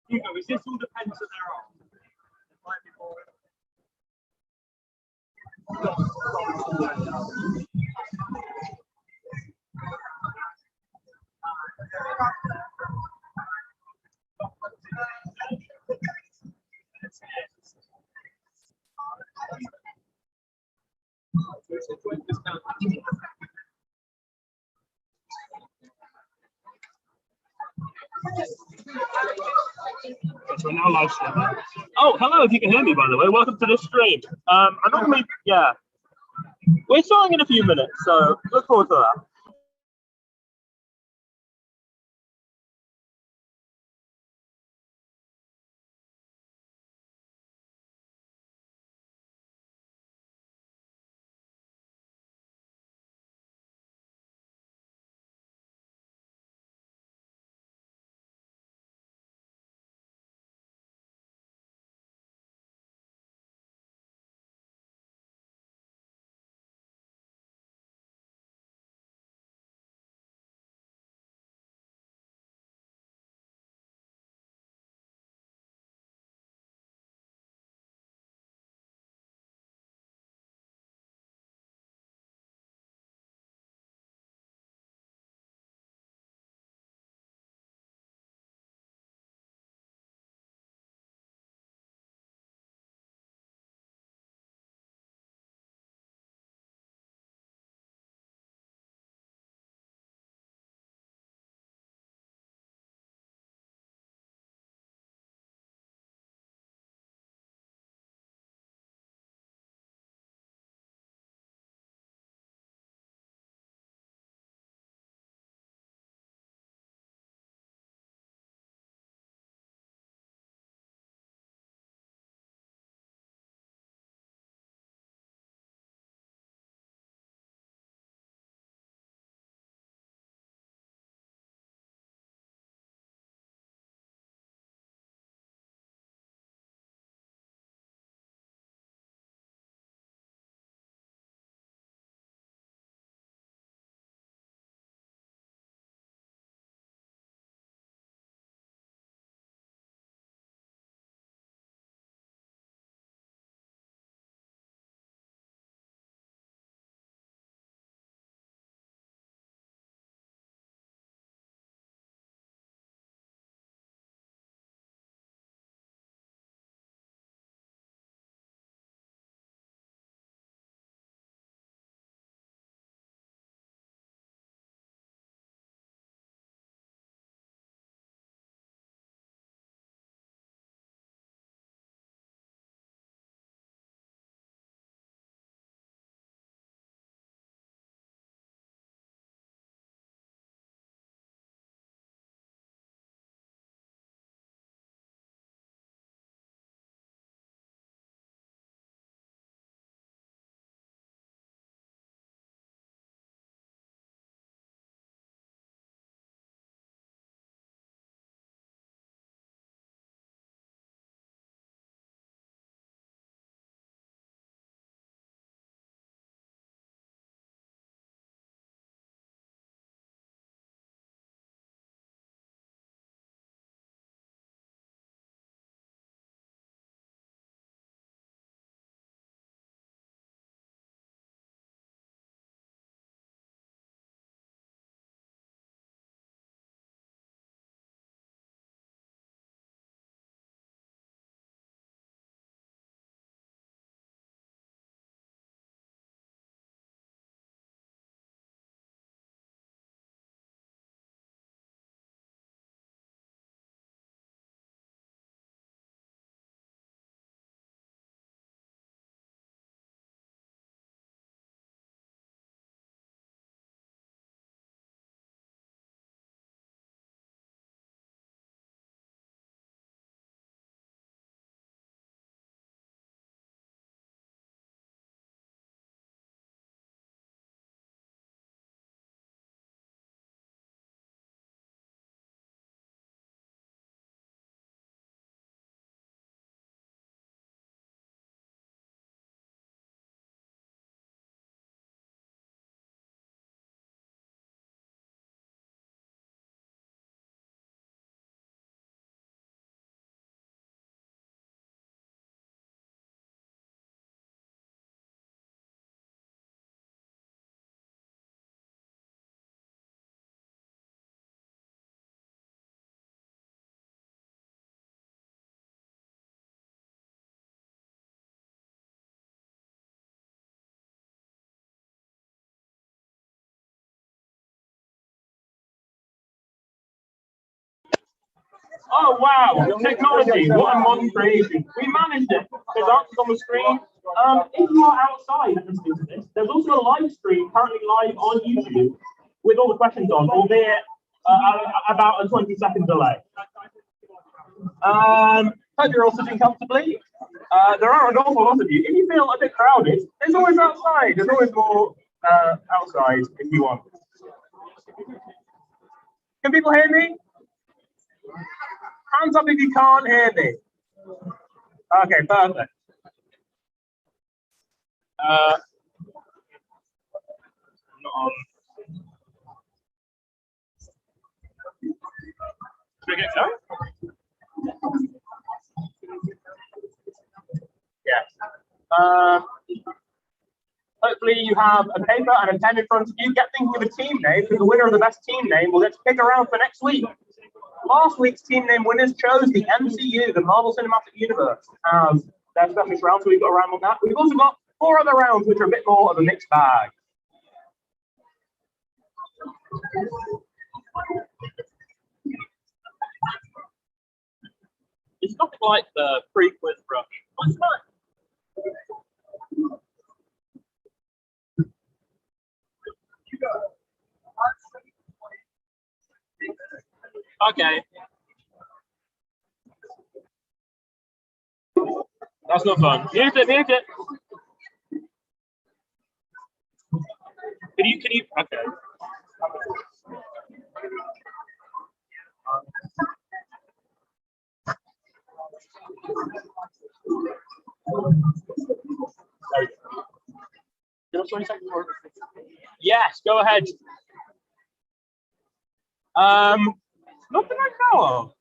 Hugo, is this all the pens that there are? There might be more. So we're now live streaming. Oh, hello, if you can hear me, by the way. Welcome to this stream. I'm normally, yeah. We're starting in a few minutes, so look forward to that. Oh wow, the technology, what a modern creation. We managed it. There's answers on the screen. If you are outside listening to this, there's also a live stream currently live on YouTube with all the questions on, albeit about a 20-second delay. Hope you're all sitting comfortably. There are an awful lot of you. If you feel a bit crowded, there's always outside. There's always more outside if you want. Can people hear me? Hands up if you can't hear me. Okay, perfect. Not on. Should we get going? Yes. Hopefully you have a paper and a pen in front of you. Get thinking of a team name, because the winner of the best team name will get to pick around for next week. Last week's team name winners chose the MCU, the Marvel Cinematic Universe, as their specialist round, so we've got a round on that. We've also got 4 other rounds, which are a bit more of a mixed bag. It's nothing like the pre-quiz brush. What's that? Okay. That's not fun. Mute it, mute it. Can you, okay. Yes, go ahead. Nothing I know of.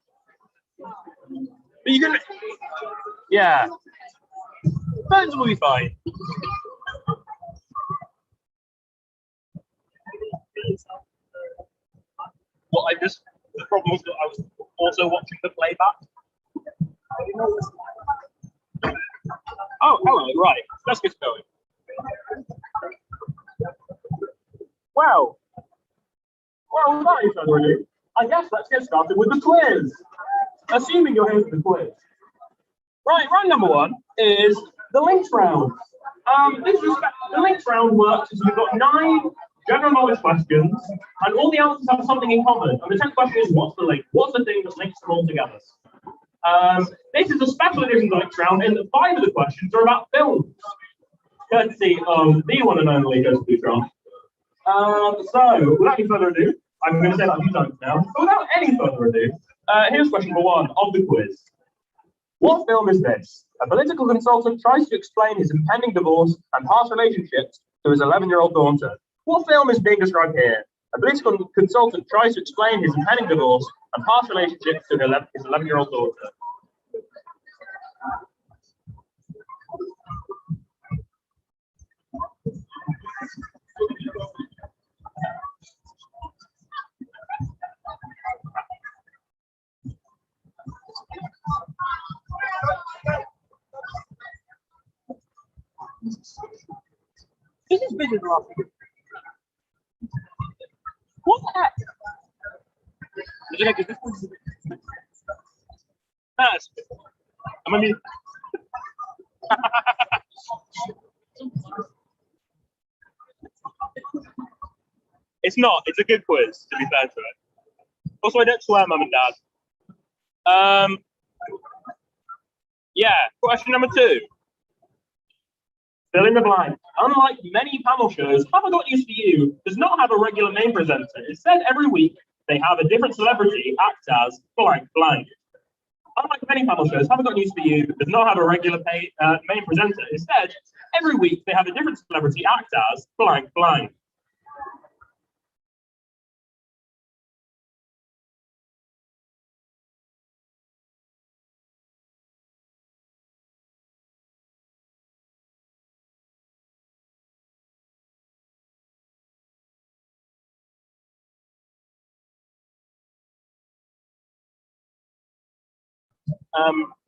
But you can, yeah. Burns will be fine. Well, the problem was that I was also watching the playback. Oh, hello, right. Let's get going. Wow. Well, without any further ado, I guess let's get started with the quiz. Assuming you're here for the quiz. Right, round number 1 is the Lynx Rounds. The Lynx Round works is we've got 9 general knowledge questions, and all the answers have something in common. And the 10th question is, what's the link? What's the thing that links them all together? This is a special edition Lynx Round in that 5 of the questions are about films, courtesy of the one and only Joseph Dutron. So, without any further ado, I'm going to say that a few times now, but without any further ado, here's question number 1 of the quiz. What film is this? A political consultant tries to explain his impending divorce and past relationships to his 11-year-old daughter. What film is being described here? A political consultant tries to explain his impending divorce and past relationships to his 11-year-old daughter. This is bigger than last week. What the heck? This one's I'm gonna It's not, it's a good quiz, to be fair to it. Also, I don't swear, Mum and Dad. Yeah, question number 2. Fill in the blank. Unlike many panel shows, Have I Got News for You does not have a regular main presenter. Instead, every week, they have a different celebrity act as blank blank. Unlike many panel shows, Have I Got News for You does not have a regular main presenter. Instead, every week, they have a different celebrity act as blank blank.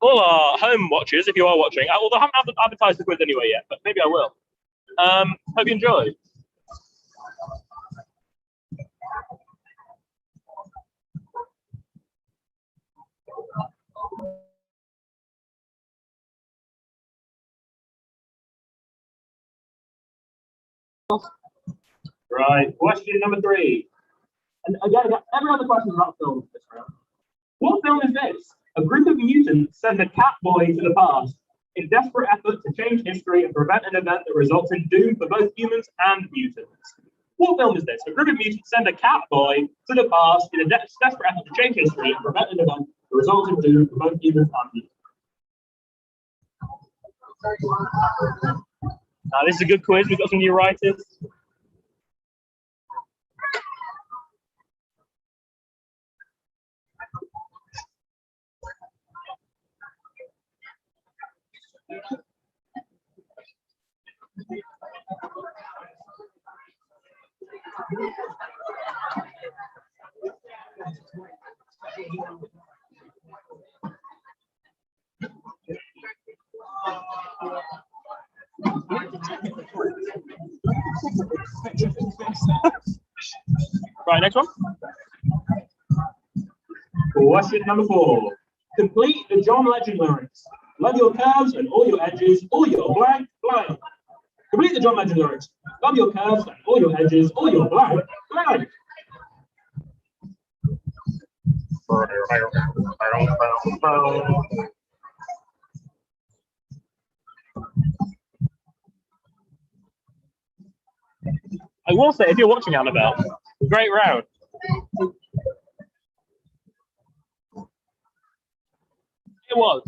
All our home watchers, if you are watching, although I haven't advertised the quiz anyway yet, but maybe I will. Hope you enjoy. Right, question number 3. And again, every other question is about film this round. What film is this? A group of mutants send a cat boy to the past in desperate effort to change history and prevent an event that results in doom for both humans and mutants. What film is this? A group of mutants send a cat boy to the past in a desperate effort to change history and prevent an event that results in doom for both humans and mutants. This is a good quiz. We've got some new writers. Right, next one. Question number 4. Complete the John Legend lyrics. Love your curves and all your edges, all your blank, blank. Complete the John Legend lyrics. Love your curves and all your edges, all your blank, blank. I will say, if you're watching Annabelle, great round. It was.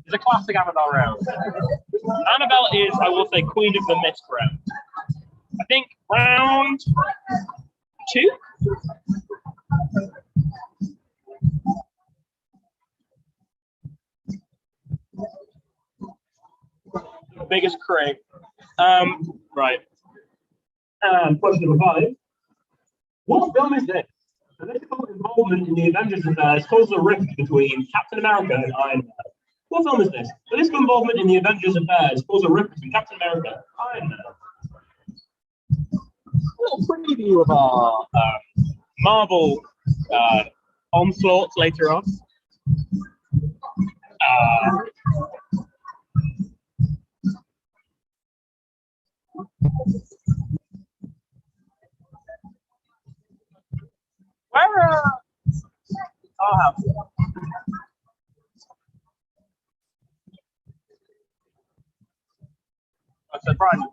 It's a classic Annabelle round. Annabelle is, I will say, queen of the mist round. I think round 2? Biggest crane. Right. Question number 5. What film is this? Political involvement in the Avengers affairs causes a rift between Captain America and Iron Man. What film is this? Political involvement in the Avengers affairs causes a rift between Captain America and Iron Man. A little preview of our Marvel onslaughts later on. Where I'll have a surprise one.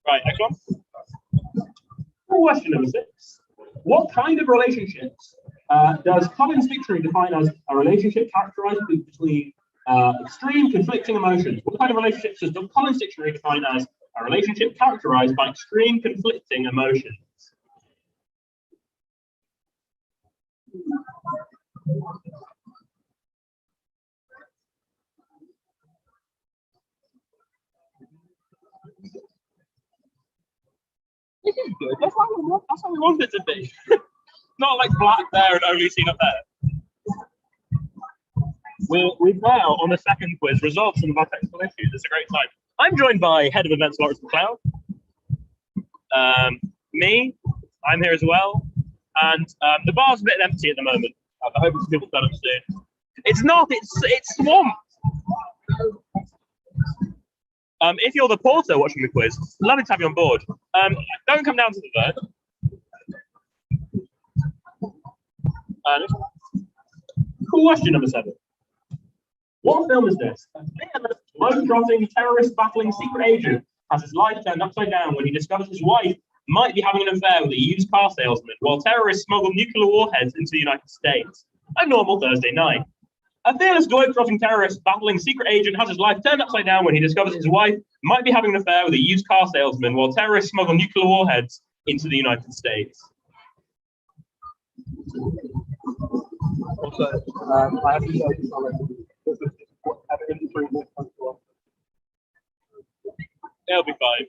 Right, next one. Question number 6. What kind of relationships does Colin's dictionary define as a relationship characterized between extreme conflicting emotions? What kind of relationships does Colin's dictionary define as a relationship characterized by extreme conflicting emotions? This is good. That's how we want it to be. Not like black there and only seen up there. We're now on the second quiz, resolve some of our technical issues. It's a great time. I'm joined by Head of Events Lawrence McLeod. Me, I'm here as well. And the bar's a bit empty at the moment. I hope some people turn up soon. It's not, it's swamped. If you're the porter watching the quiz, lovely to have you on board. Don't come down to the Vern. Question number 7. What film is this? A fearless, globe-trotting, terrorist battling secret agent has his life turned upside down when he discovers his wife might be having an affair with a used car salesman, while terrorists smuggle nuclear warheads into the United States. A normal Thursday night. A fearless, globe-trotting terrorist battling secret agent has his life turned upside down when he discovers his wife might be having an affair with a used car salesman, while terrorists smuggle nuclear warheads into the United States. Also, I have to say this already. This is what having a drink as well. It'll be fine.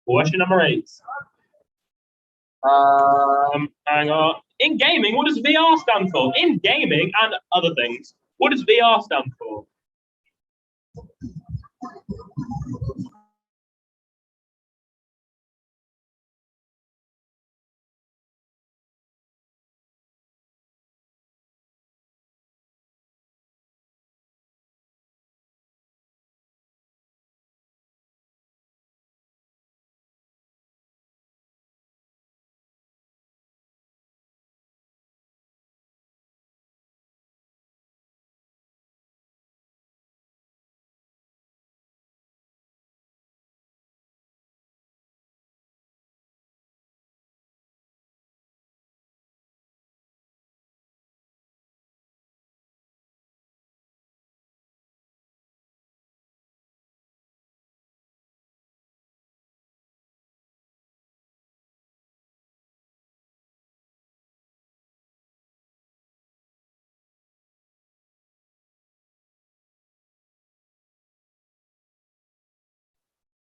Question number 8. Hang on. In gaming, what does VR stand for? In gaming and other things, what does VR stand for?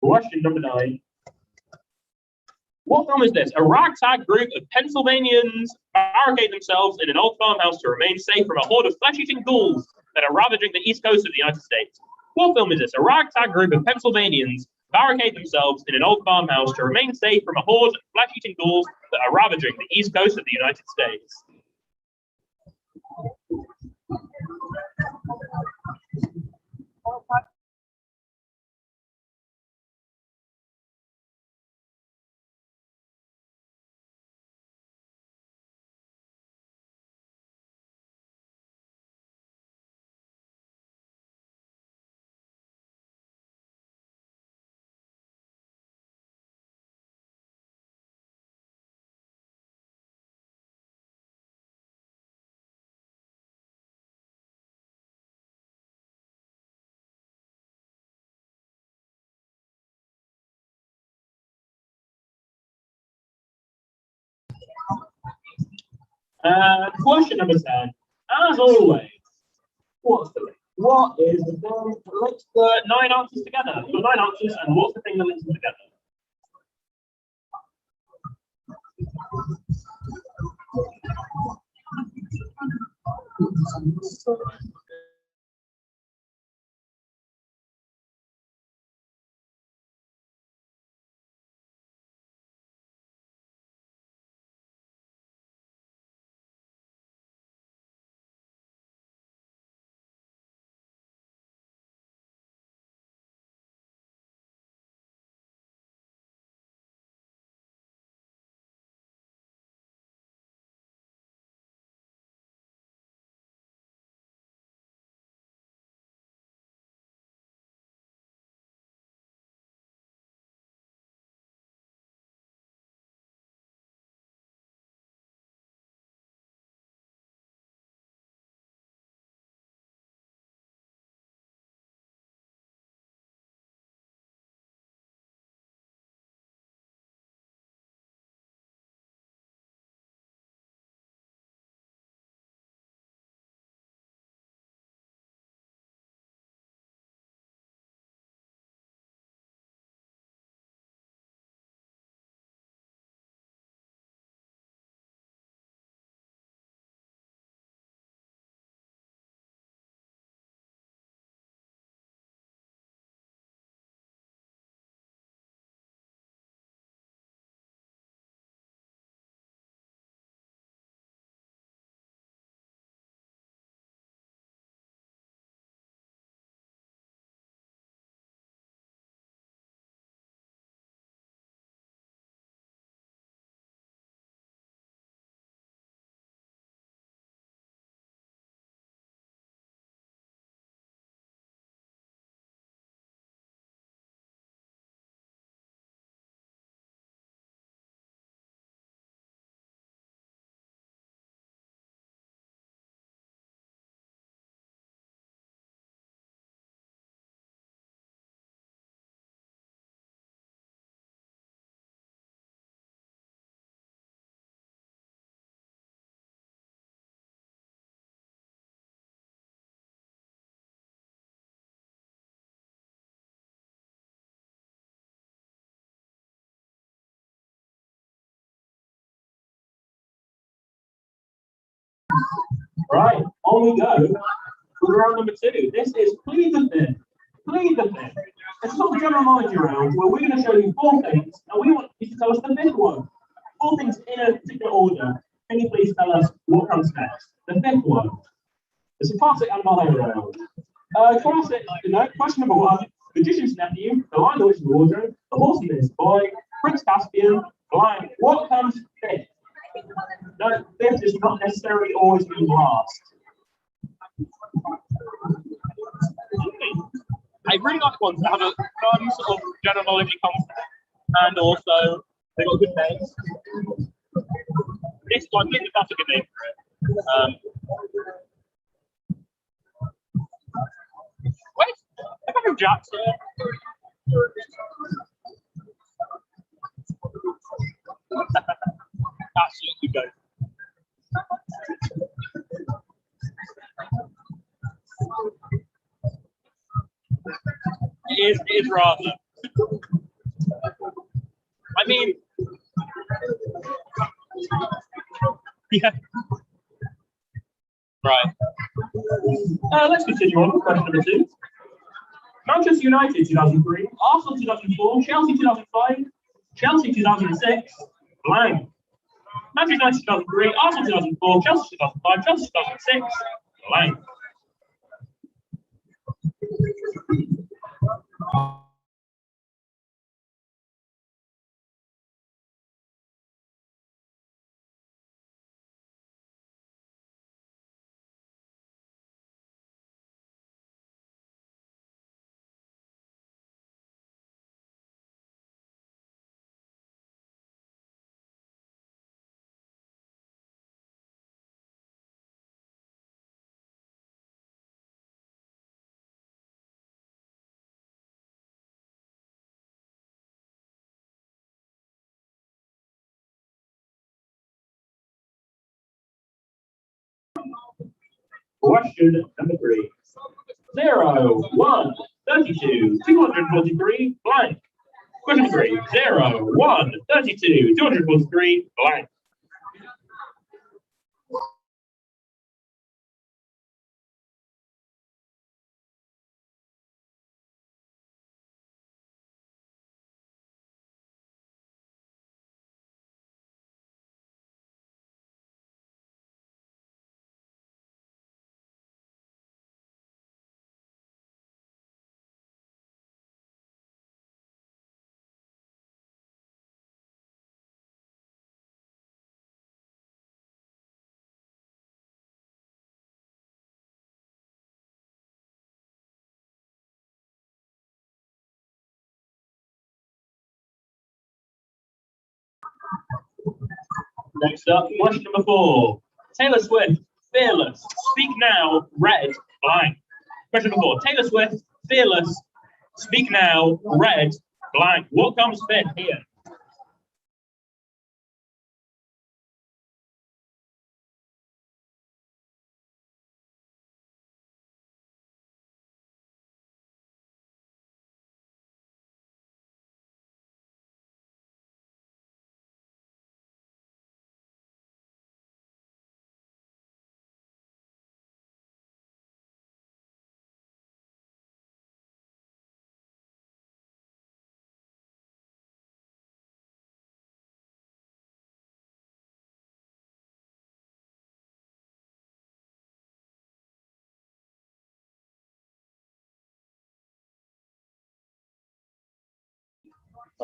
Question number 9. What film is this? A ragtag group of Pennsylvanians barricade themselves in an old farmhouse to remain safe from a horde of flesh-eating ghouls that are ravaging the east coast of the United States. What film is this? A ragtag group of Pennsylvanians barricade themselves in an old farmhouse to remain safe from a horde of flesh-eating ghouls that are ravaging the east coast of the United States. Question number 10. As always, what's the link? What is the thing that links the 9 answers together? You've got 9 answers, and what's the thing that links them together? Right, on we go with round number 2. This is Plead the Fifth. Plead the Fifth. It's a sort of general knowledge round where we're going to show you 4 things, and we want you to tell us the 5th one. 4 things in a particular order. Can you please tell us what comes next? The 5th one. It's a classic Untitled round. Classic, question number 1. Magician's Nephew, The Lion, the Witch, and the Wardrobe, The Horse and His Boy, Prince Caspian, Blind. What comes 5th? No, 5th does not necessarily always mean last. I really like ones that have a fun sort of general knowledge concept, and also they got good names. This one, I think that's a good name for it. Wait, I got Jackson. Absolutely go. It is rather. I mean, yeah. Right. Let's continue on with question number 2. Manchester United 2003, Arsenal 2004, Chelsea 2005, Chelsea 2006, blank. Manchester United 2003, Arsenal 2004, Chelsea 2005, Chelsea 2006, blank. Question number 3. 0, 1, 32, 243, blank. Question 3. 0, 1, 32, 243, blank. Next up, question number 4. Taylor Swift, Fearless, Speak Now, Red, blank. Question number 4. Taylor Swift, Fearless, Speak Now, Red, blank. What comes 5th here?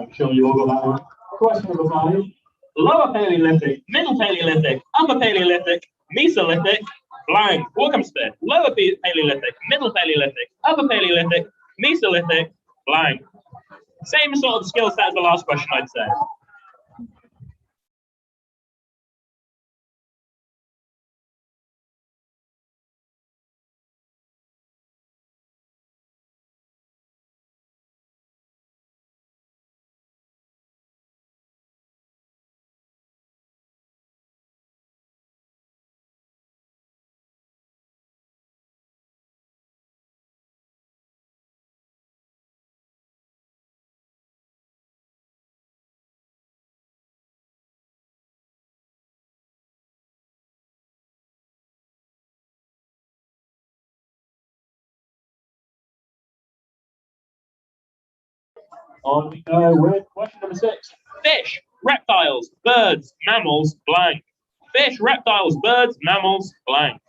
I'm sure you all got that one. Question number 5. Lower Paleolithic, Middle Paleolithic, Upper Paleolithic, Mesolithic, blank. What comes 5th? Lower Paleolithic, Middle Paleolithic, Upper Paleolithic, Mesolithic, blank. Same sort of skill set as the last question, I'd say. On we go with question number 6. Fish, reptiles, birds, mammals, blank. Fish, reptiles, birds, mammals, blank.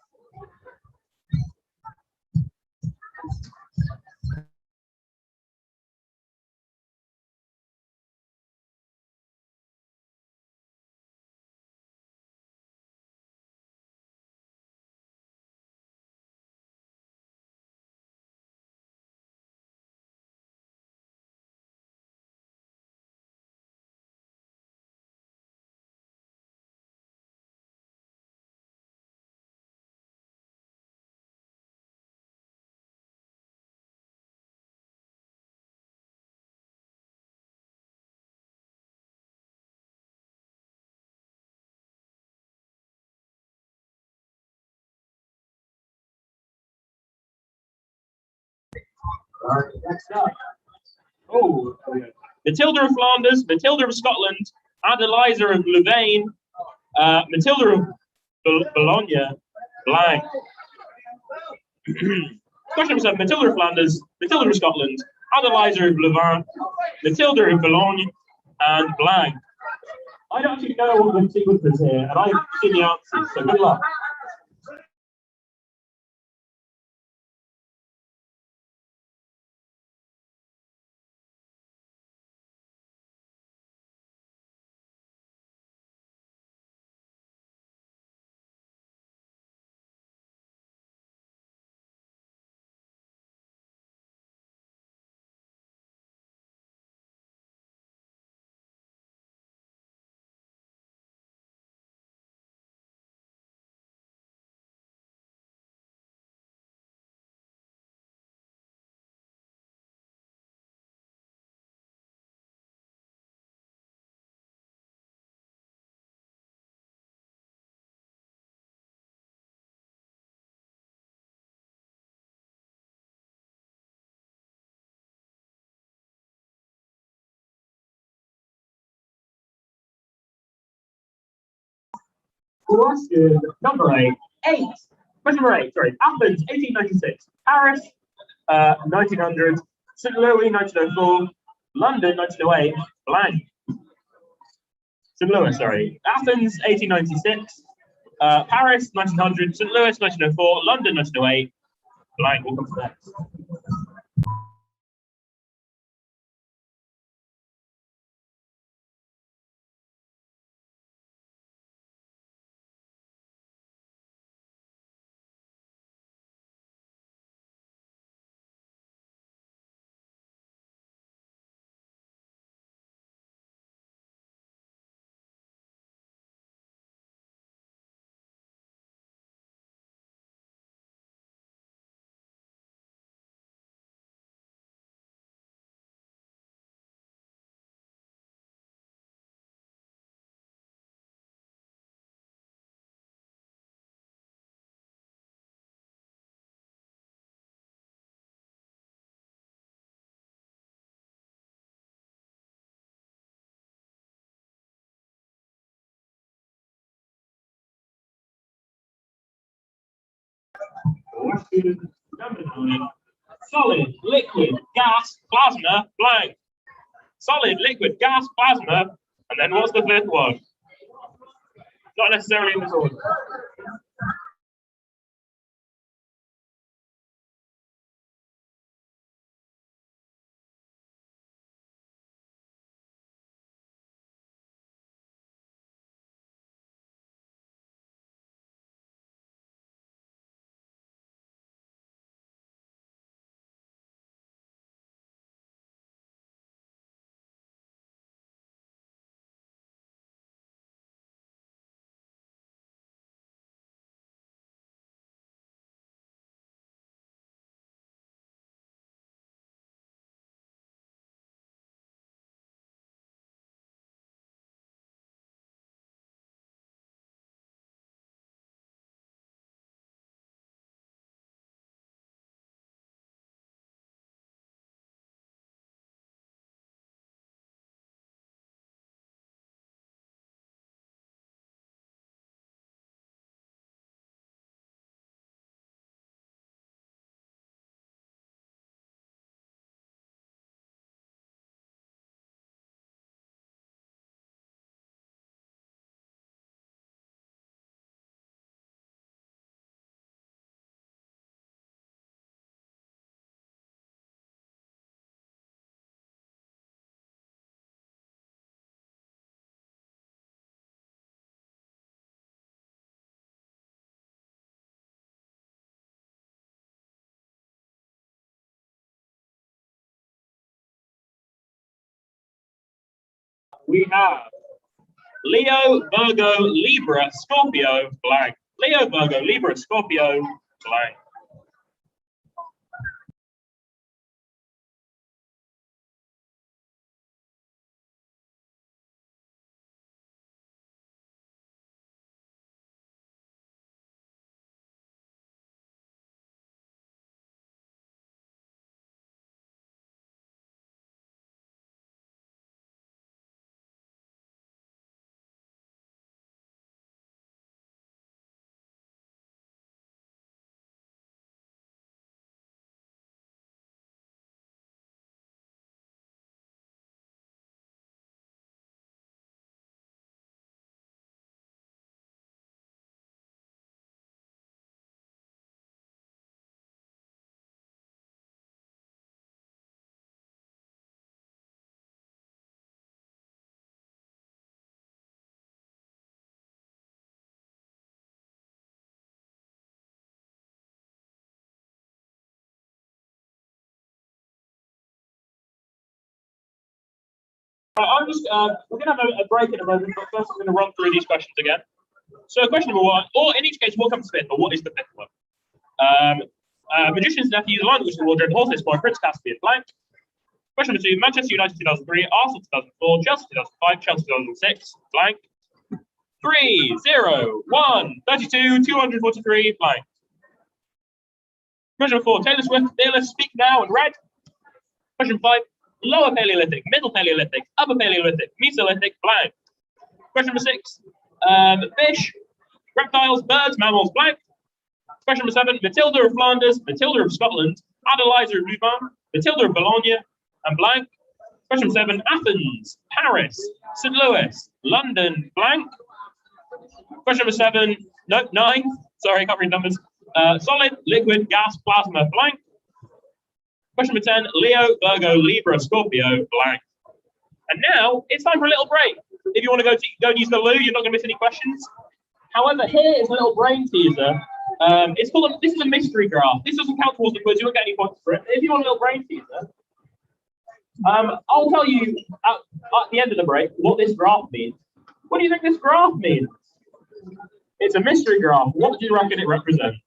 Next up. Oh, Matilda of Flanders, Matilda of Scotland, Adeliza of Louvain, Matilda of Bologna, blank. Question number 7. Matilda of Flanders, Matilda of Scotland, Adeliza of Louvain, Matilda of Bologna, and blank. I don't actually know what the sequence is here, and I've seen the answers, so good luck. Question number 8. Question number 8, sorry. Athens, 1896. Paris, 1900. St. Louis, 1904. London, 1908. Blank. St. Louis, sorry. Athens, 1896. Paris, 1900. St. Louis, 1904. London, 1908. Blank. What comes next? Question number 9. Solid, liquid, gas, plasma, blank. Solid, liquid, gas, plasma, and then what's the 5th one? Not necessarily in this order. We have Leo, Virgo, Libra, Scorpio, blank. Leo, Virgo, Libra, Scorpio, blank. I'm just, we're going to have a break in a moment, but first I'm going to run through these questions again. So question number one, or in each case, what comes fifth, but what is the fifth one? Magician's nephew, the line which the wardrobe, horses boy, Prince Caspian, blank. Question number two, Manchester United 2003, Arsenal 2004, Chelsea 2005, Chelsea 2006, blank. 3, 0, 1, 32, 243, blank. Question number four, Taylor Swift, Fearless, Speak Now, and Red. Question five, Lower Paleolithic, Middle Paleolithic, Upper Paleolithic, Mesolithic, blank. Question number six, fish, reptiles, birds, mammals, blank. Question number seven, Matilda of Flanders, Matilda of Scotland, Adeliza of Louvain, Matilda of Bologna, and blank. Question number seven, Athens, Paris, St. Louis, London, blank. Question number seven, no, 9, sorry, I can't read numbers. Solid, liquid, gas, plasma, blank. Question number 10, Leo, Virgo, Libra, Scorpio, blank. And now it's time for a little break. If you want to go and use the loo, you're not going to miss any questions. However, here is a little brain teaser. This is a mystery graph. This doesn't count towards the quiz. You won't get any points for it. If you want a little brain teaser, I'll tell you at the end of the break what this graph means. What do you think this graph means? It's a mystery graph. What do you reckon it represents?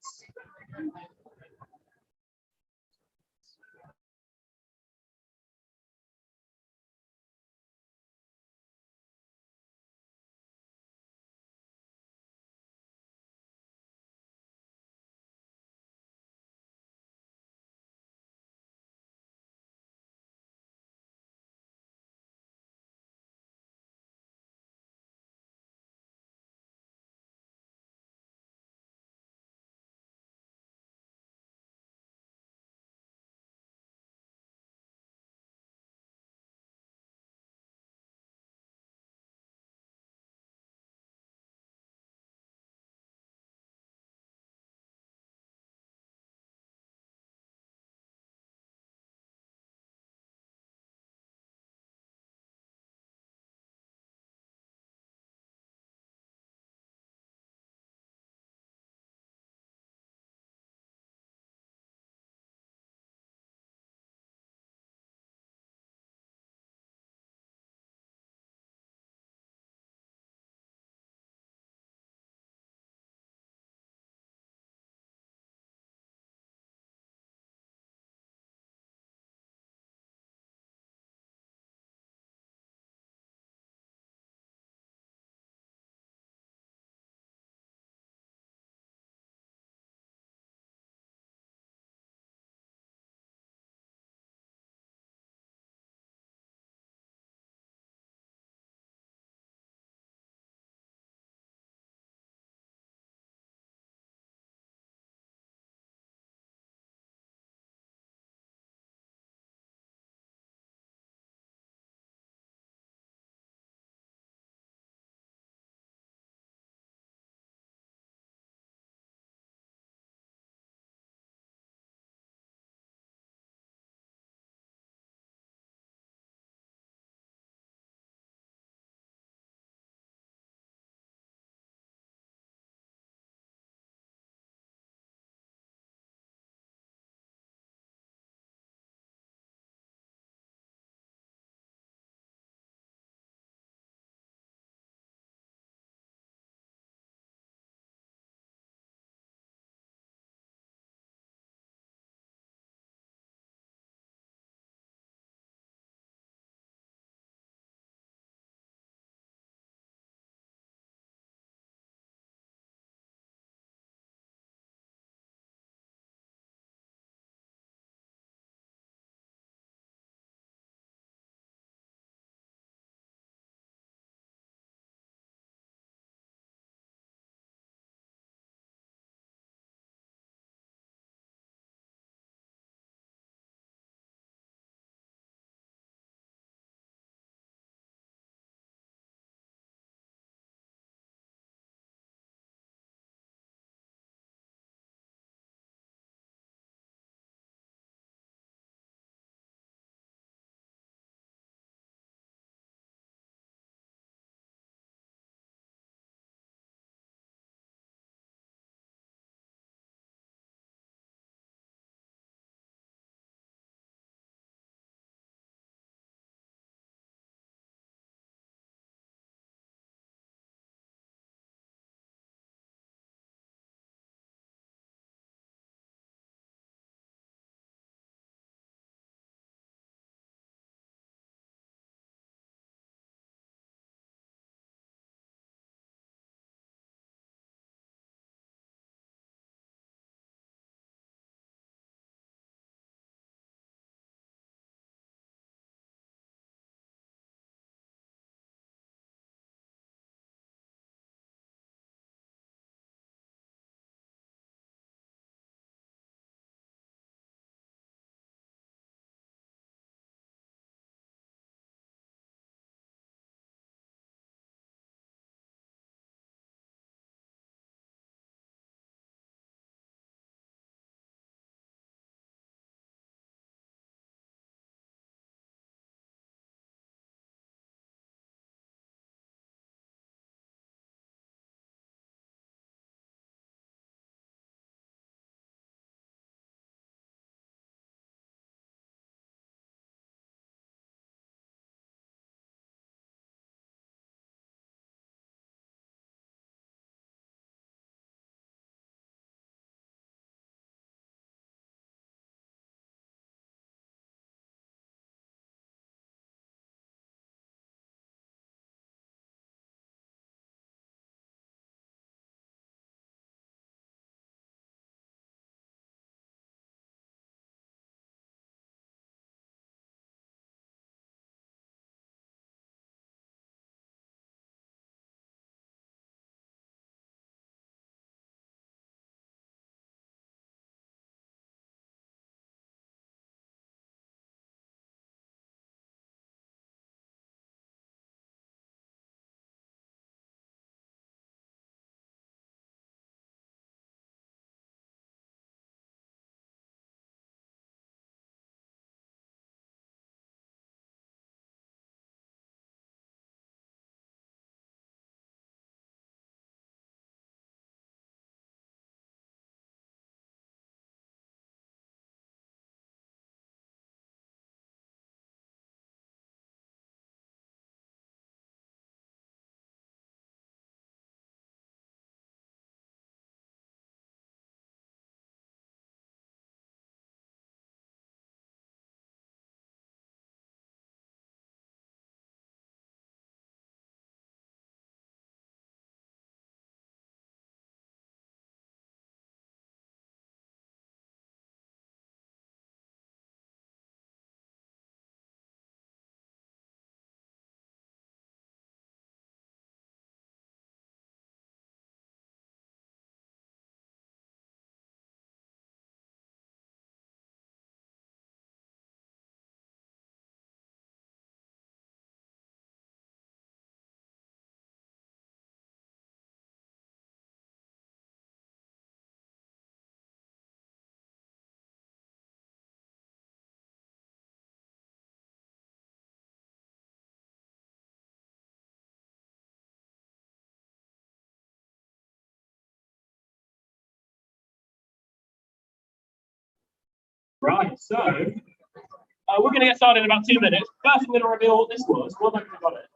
Right, so we're going to get started in about 2 minutes. First, we're going to reveal what this was. What have I got it?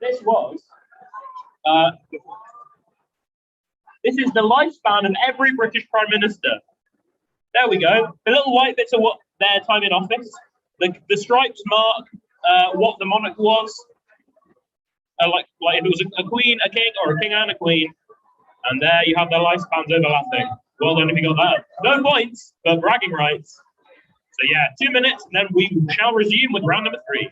This was. This is the lifespan of every British Prime Minister. There we go. The little white bits are what their time in office. The stripes mark what the monarch was. Like if it was a queen, a king, or a king and a queen. And there you have their lifespans overlapping. Well done if you got that. No points, but bragging rights. So yeah, 2 minutes, and then we shall resume with round number 3.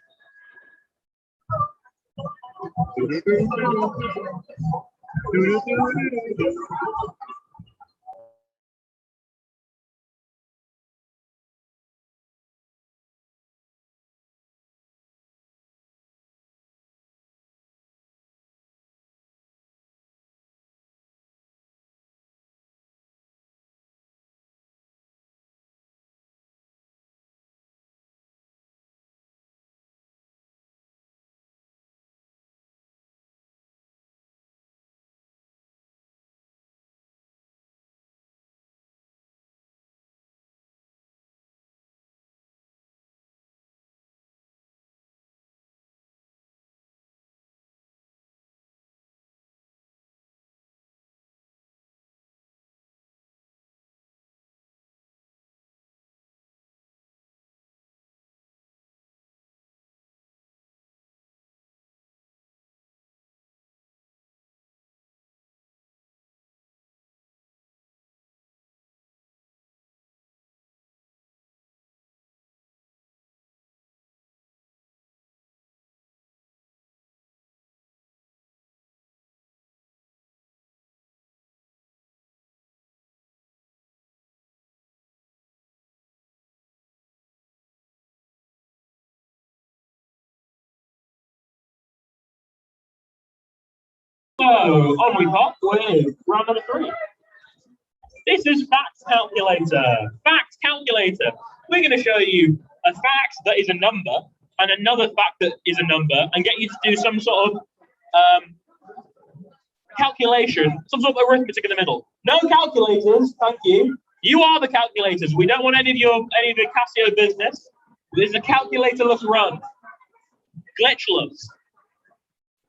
So, on we pop with round number 3. This is Facts Calculator. Facts Calculator. We're going to show you a fact that is a number and another fact that is a number and get you to do some sort of calculation, some sort of arithmetic in the middle. No calculators, thank you. You are the calculators. We don't want any of the Casio business. This is a calculatorless run. Glitchless.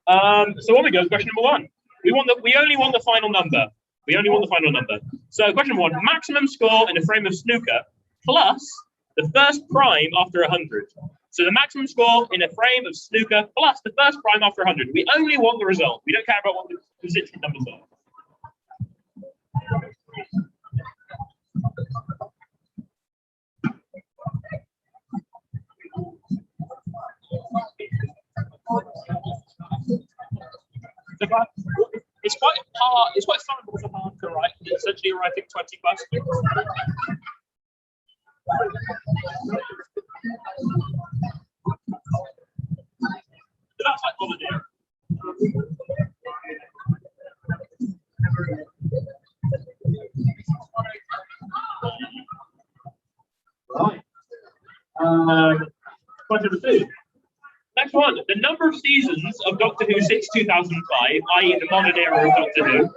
So on we go, question number 1. We only want the final number. We only want the final number. So question 1, maximum score in a frame of snooker plus the first prime after 100. So the maximum score in a frame of snooker plus the first prime after 100. We only want the result. We don't care about what the constituent numbers are. It's quite hard. It's quite fun for hard to write. Essentially, you're writing 20 questions. So that's like volunteer. Right. Question number 2. Next one, the number of seasons of Doctor Who since 2005, i.e. the modern era of Doctor Who,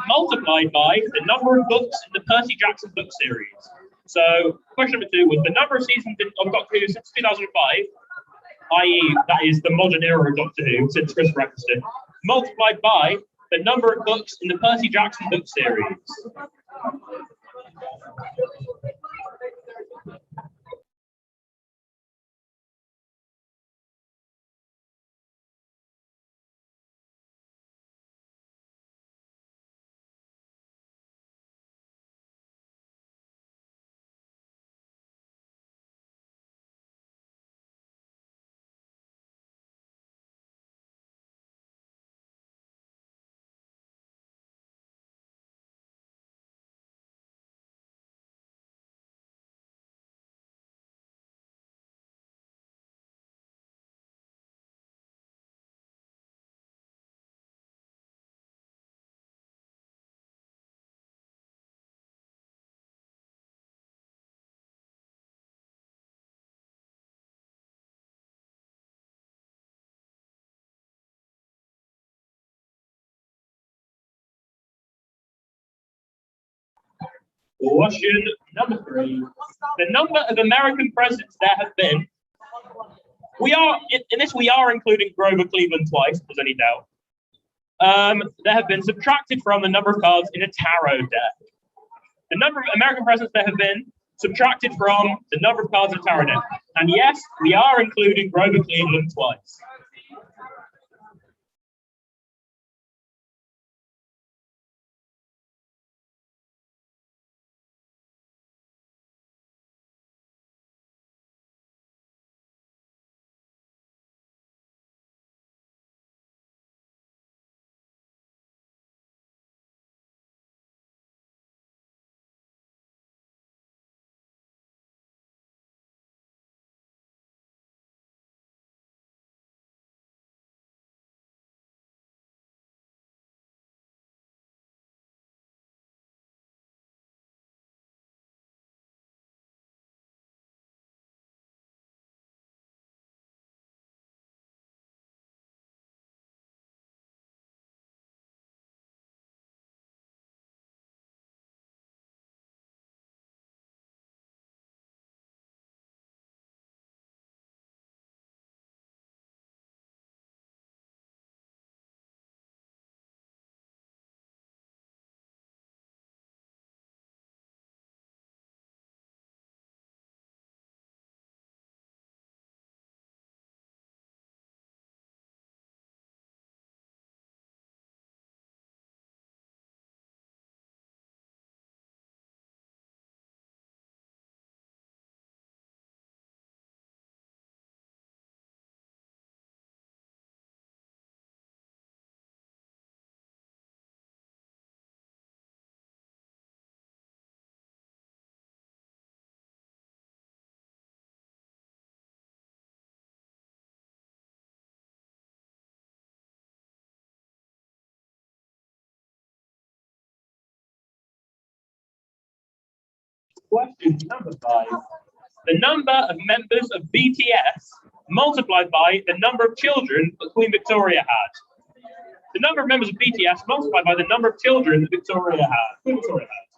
multiplied by the number of books in the Percy Jackson book series. So question number 2 was the number of seasons of Doctor Who since 2005, i.e. that is the modern era of Doctor Who, since Chris Eccleston, multiplied by the number of books in the Percy Jackson book series. Question number 3. The number of American presidents there have been. We are in this. We are including Grover Cleveland twice. If there's any doubt. There have been subtracted from the number of cards in a tarot deck. The number of American presidents there have been subtracted from the number of cards in a tarot deck. And yes, we are including Grover Cleveland twice. Question number 5. The number of members of BTS multiplied by the number of children that Queen Victoria had. The number of members of BTS multiplied by the number of children that Victoria had. Queen Victoria had.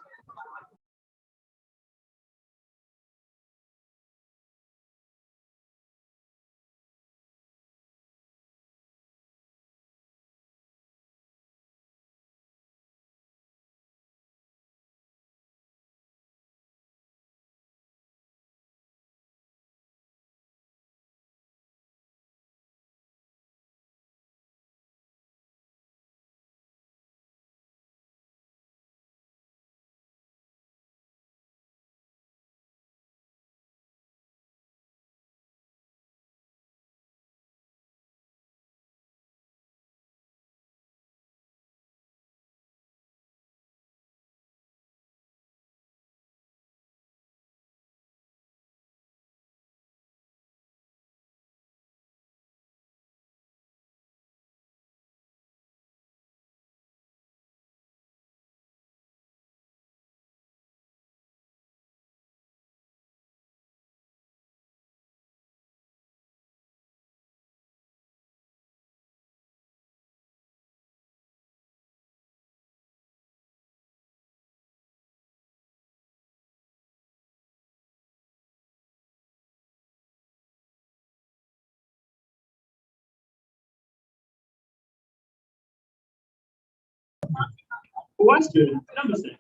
Question number 6.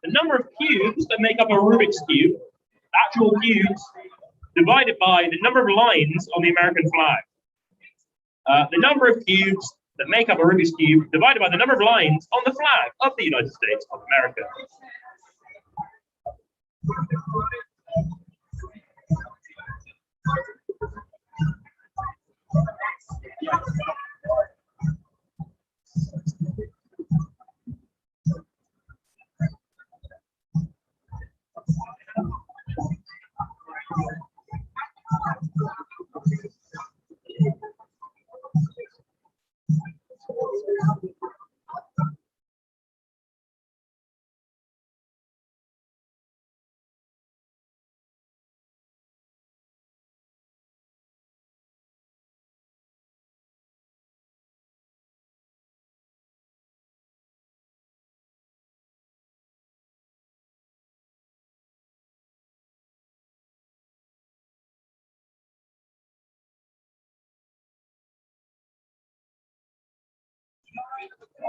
The number of cubes that make up a Rubik's Cube, actual cubes, divided by the number of lines on the American flag. The number of cubes that make up a Rubik's Cube divided by the number of lines on the flag of the United States of America.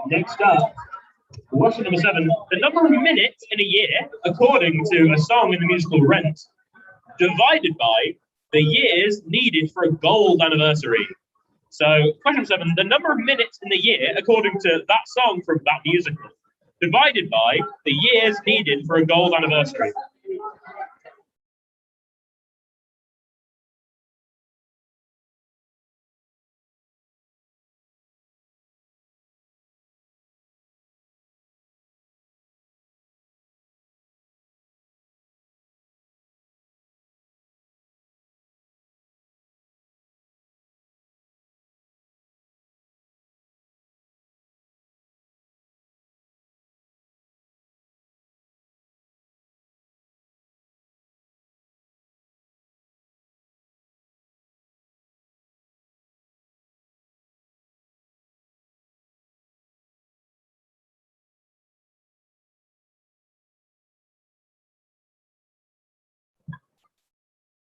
Next up, question number 7. The number of minutes in a year, according to a song in the musical Rent, divided by the years needed for a gold anniversary. So, question 7. The number of minutes in the year, according to that song from that musical, divided by the years needed for a gold anniversary.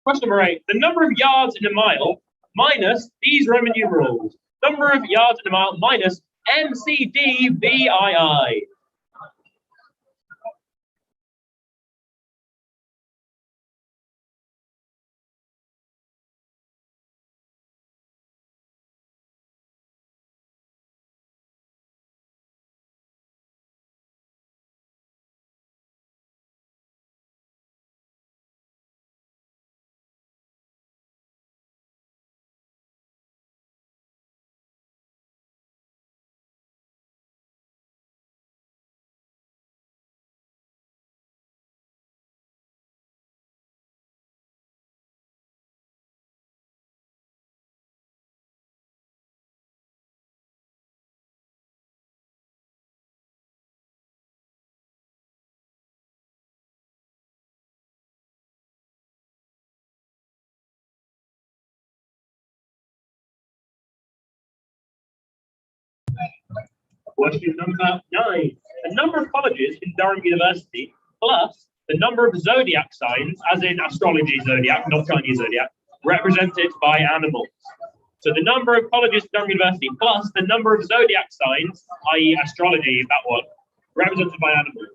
Question number 8. The number of yards in a mile minus these Roman numerals. Number of yards in a mile minus MCDVII. Question number 9. The number of colleges in Durham University plus the number of zodiac signs, as in astrology zodiac, not Chinese zodiac, represented by animals. So the number of colleges in Durham University plus the number of zodiac signs, i.e. astrology, that one, represented by animals.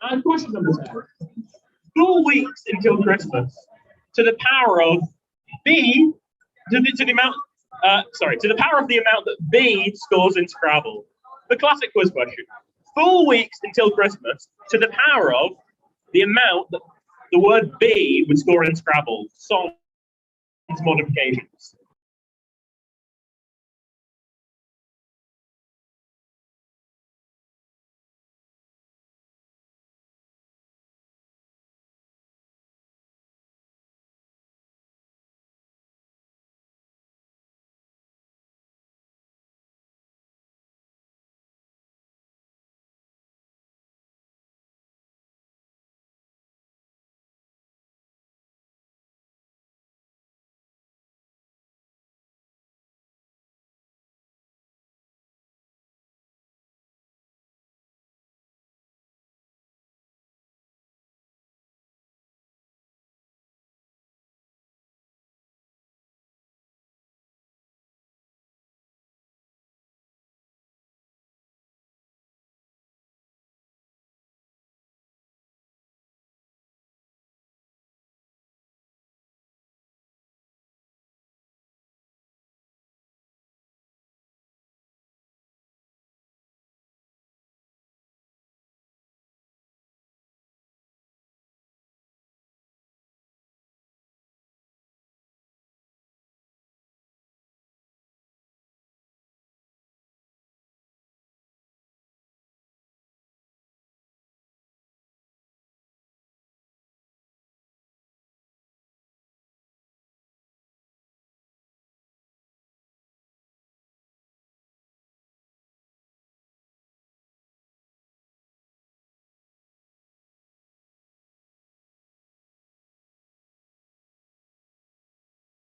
And question number 10. 4 weeks until Christmas. To the power of B, to the amount, to the power of the amount that B scores in Scrabble. The classic quiz question. 4 weeks until Christmas, to the power of the amount that the word B would score in Scrabble. Songs modifications.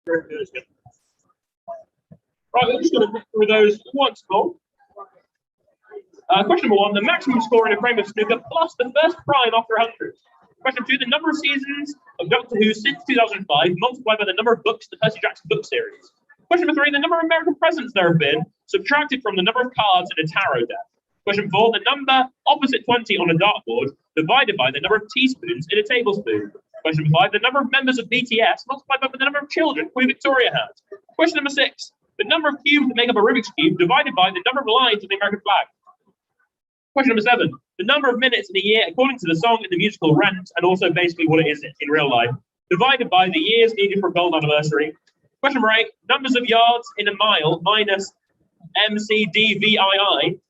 Right, we're just going to get through those once more. Question number 1, the maximum score in a frame of snooker plus the first prime after 100. Question 2, the number of seasons of Doctor Who since 2005 multiplied by the number of books in the Percy Jackson book series. Question number 3, the number of American presidents there have been subtracted from the number of cards in a tarot deck. Question 4, the number opposite 20 on a dartboard divided by the number of teaspoons in a tablespoon. Question number 5, the number of members of BTS multiplied by the number of children Queen Victoria had. Question number 6, the number of cubes that make up a Rubik's Cube divided by the number of lines of the American flag. Question number 7, the number of minutes in a year according to the song in the musical Rent, and also basically what it is in real life, divided by the years needed for a gold anniversary. Question number 8, numbers of yards in a mile minus MCDVII.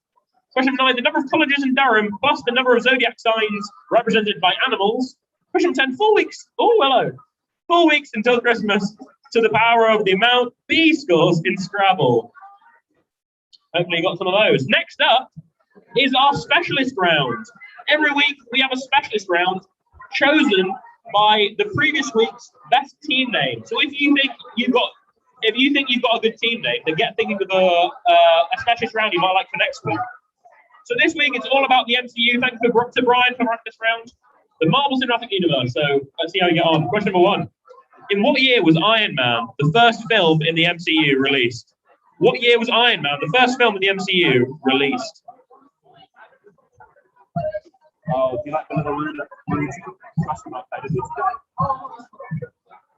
Question number 9, the number of colleges in Durham plus the number of zodiac signs represented by animals. Question 10, 4 weeks. Oh, hello. 4 weeks until Christmas to the power of the amount B scores in Scrabble. Hopefully you got some of those. Next up is our specialist round. Every week we have a specialist round chosen by the previous week's best team name. So if you think you've got a good team name, then get thinking of a specialist round you might like for next week. So this week it's all about the MCU. Thank you to Brian for running this round. The Marvel Cinematic Universe. So let's see how you get on. Question number 1. In what year was Iron Man, the first film in the MCU, released? What year was Iron Man, the first film in the MCU, released? Oh, do you like the little rude astronaut that is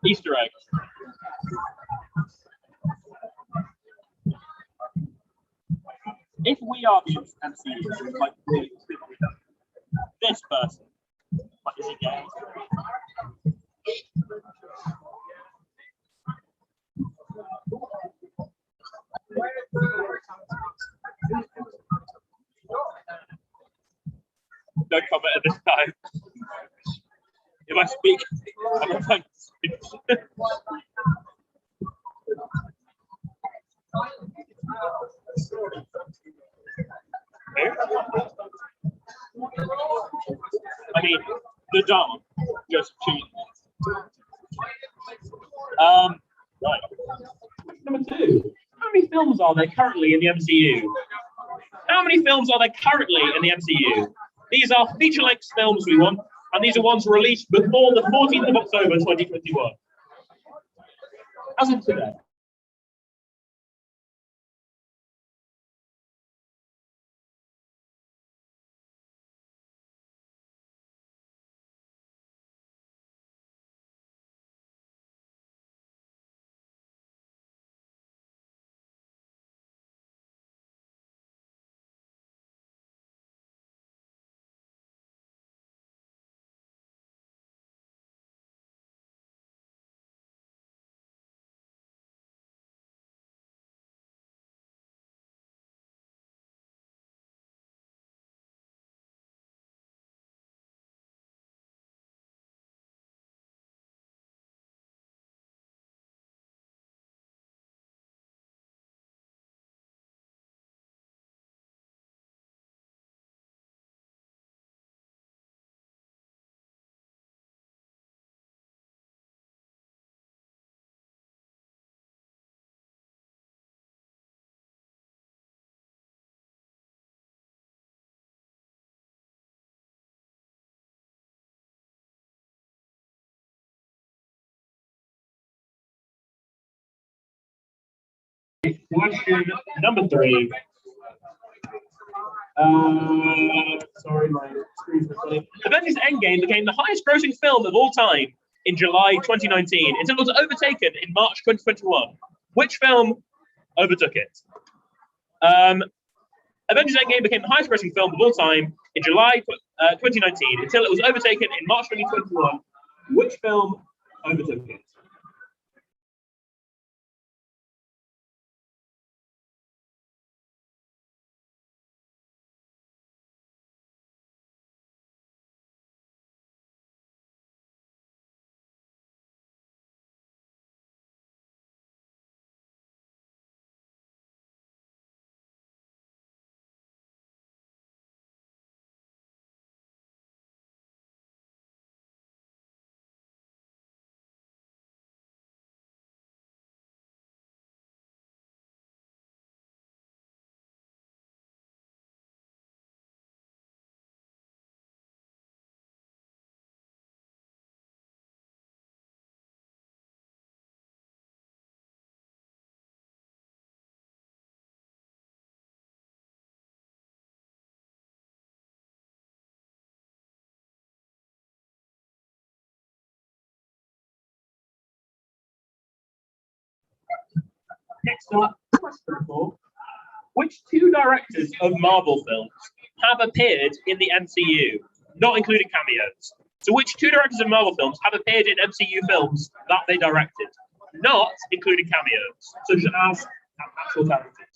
Easter egg. If we are the MCU, so it's like really this person, like, is he gay? No comment at this time. If I speak, I'm not trying to speak. I mean, the dog just cheated. Right. Number 2. How many films are there currently in the MCU? How many films are there currently in the MCU? These are feature-length films we want, and these are ones released before the 14th of October 2021. As of today. Question number 3. Sorry, my screen's not funny. Avengers Endgame became the highest grossing film of all time in July 2019 until it was overtaken in March 2021. Which film overtook it? Avengers Endgame became the highest grossing film of all time in July 2019 until it was overtaken in March 2021. Which film overtook it? Next up, question 4. Which 2 directors of Marvel films have appeared in the MCU, not including cameos? So which 2 directors of Marvel films have appeared in MCU films that they directed, not including cameos, such as actual characters?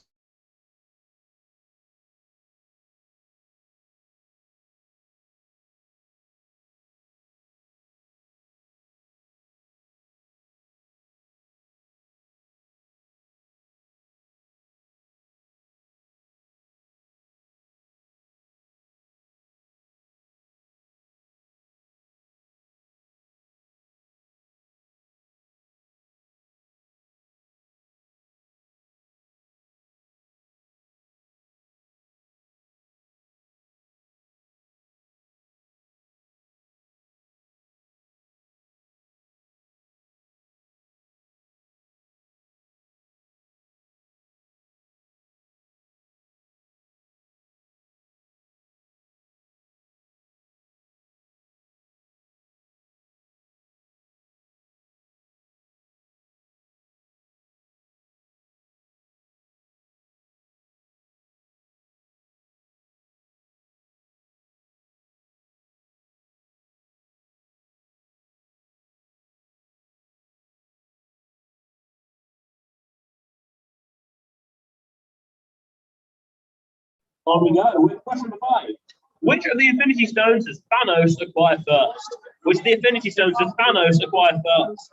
On we go with question number 5. Which of the Infinity Stones does Thanos acquire first? Which of the Infinity Stones does Thanos acquire first?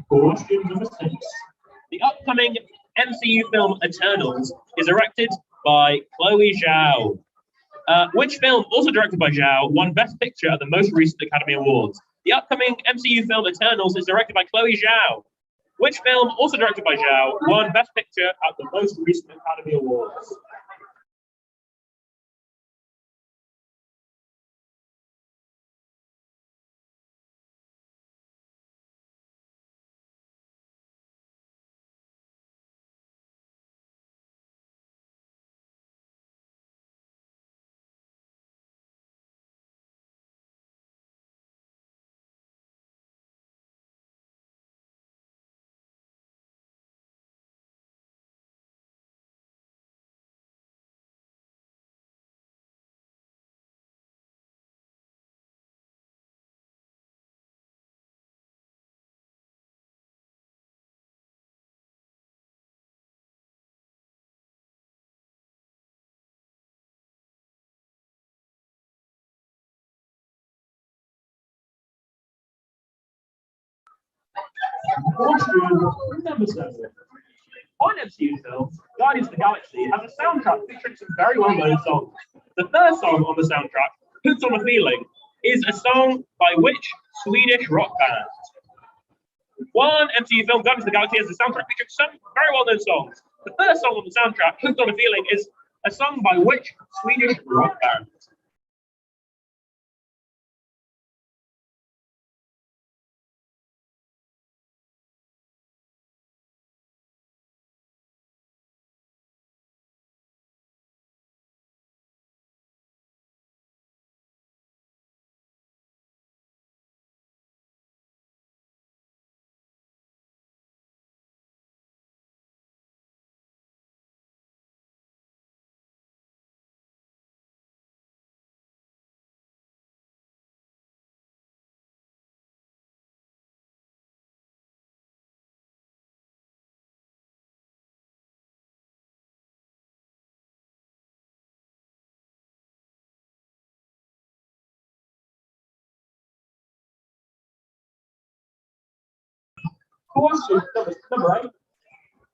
Question number 6. The upcoming MCU film Eternals is directed by Chloe Zhao. Which film, also directed by Zhao, won Best Picture at the most recent Academy Awards? The upcoming MCU film Eternals is directed by Chloe Zhao. Which film, also directed by Zhao, won Best Picture at the most recent Academy Awards? Question number 7. On MCU films, Guardians of the Galaxy has a soundtrack featuring some very well-known songs. The first song on the soundtrack, Puts on a Feeling, is a song by which Swedish rock band? One MCU film, Guardians of the Galaxy, has a soundtrack featuring some very well-known songs. The first song on the soundtrack, Puts on a Feeling, is a song by which Swedish rock band? Question number 8.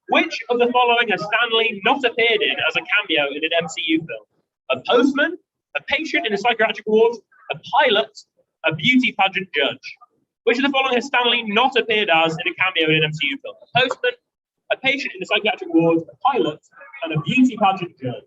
Which of the following has Stan Lee not appeared in as a cameo in an MCU film? A postman, a patient in a psychiatric ward, a pilot, a beauty pageant judge. Which of the following has Stan Lee not appeared as in a cameo in an MCU film? A postman, a patient in a psychiatric ward, a pilot, and a beauty pageant judge.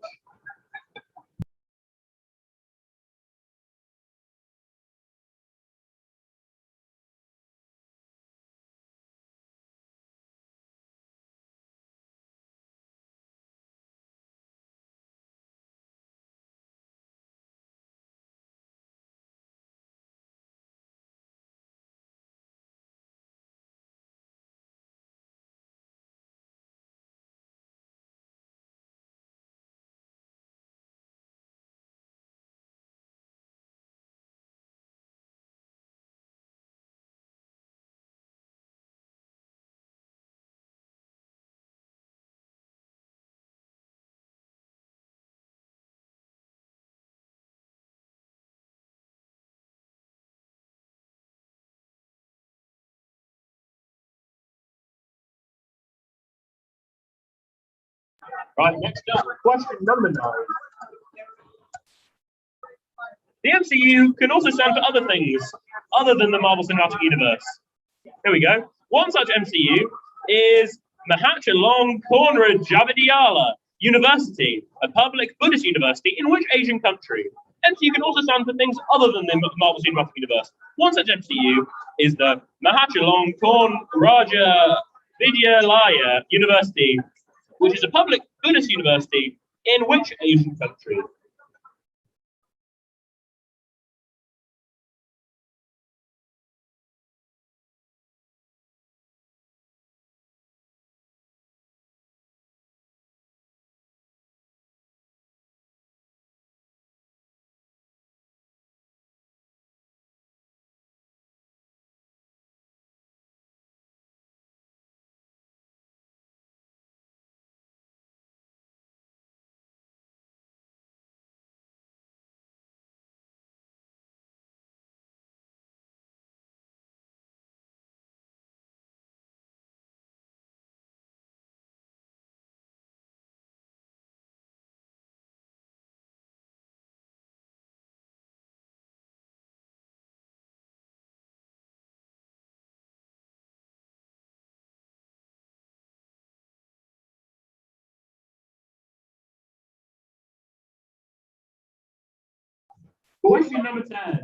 Right, next up, question number 9. The MCU can also stand for other things other than the Marvel Cinematic Universe. Here we go. One such MCU is Mahatchalong Konrad Javidiala University, a public Buddhist university in which Asian country? MCU can also stand for things other than the Marvel Cinematic Universe. One such MCU is the Mahatchalong Konraja Vidyalaya University, which is a public Buddhist university in which Asian country? Question number 10.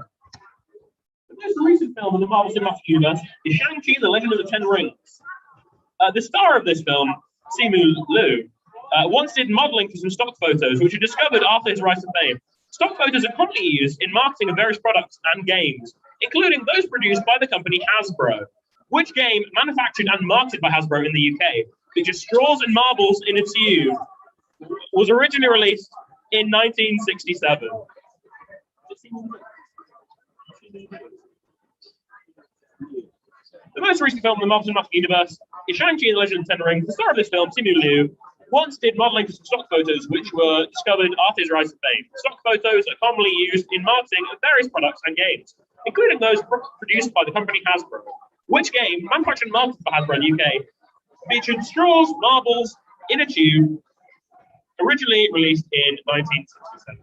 The most recent film in the Marvel Cinematic Universe is Shang-Chi and the Legend of the Ten Rings. The star of this film, Simu Liu, once did modeling for some stock photos, which were discovered after his rise to fame. Stock photos are commonly used in marketing of various products and games, including those produced by the company Hasbro. Which game, manufactured and marketed by Hasbro in the UK, features straws and marbles in its hue, was originally released in 1967? The most recent film in the Marvel Cinematic Universe is Shang-Chi and the Legend of the Ten Rings. The star of this film, Simu Liu, once did modeling for some stock photos, which were discovered after his rise to fame. Stock photos are commonly used in marketing of various products and games, including those produced by the company Hasbro. Which game, manufactured and marketed by Hasbro in the UK, featured straws, marbles in a tube, originally released in 1967?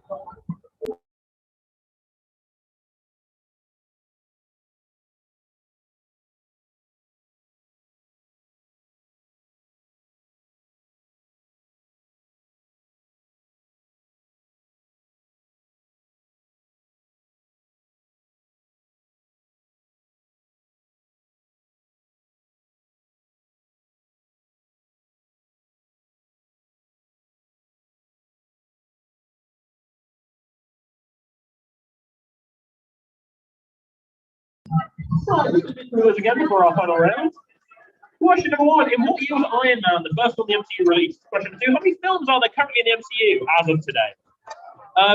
Right, we can do this again before our final round. Question number 1. In what year was Iron Man the first film the MCU released? Question number 2. How many films are there currently in the MCU as of today?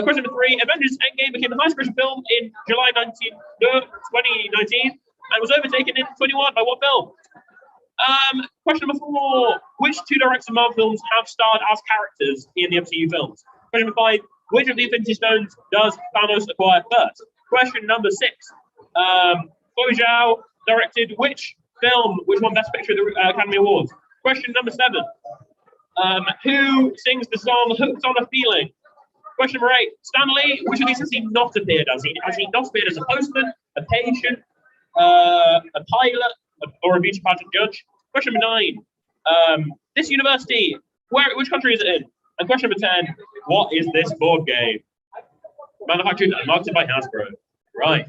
Question number 3. Avengers Endgame became the highest grossing film in July 2019 and was overtaken in 21 by what film? Question number 4. Which two directors of Marvel films have starred as characters in the MCU films? Question number 5. Which of the Infinity Stones does Thanos acquire first? Question number 6. Chloe Zhao directed which film, which won Best Picture at the Academy Awards? Question number 7. Who sings the song Hooked on a Feeling? Question number 8. Stan Lee, which of these has he not appeared as? Has he not appeared as a postman, a patient, a pilot, or a beauty pageant judge? Question number 9. This university, which country is it in? And question number 10. What is this board game? Manufactured and marketed by Hasbro. Right.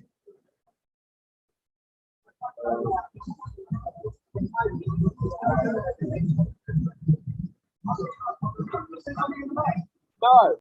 Go.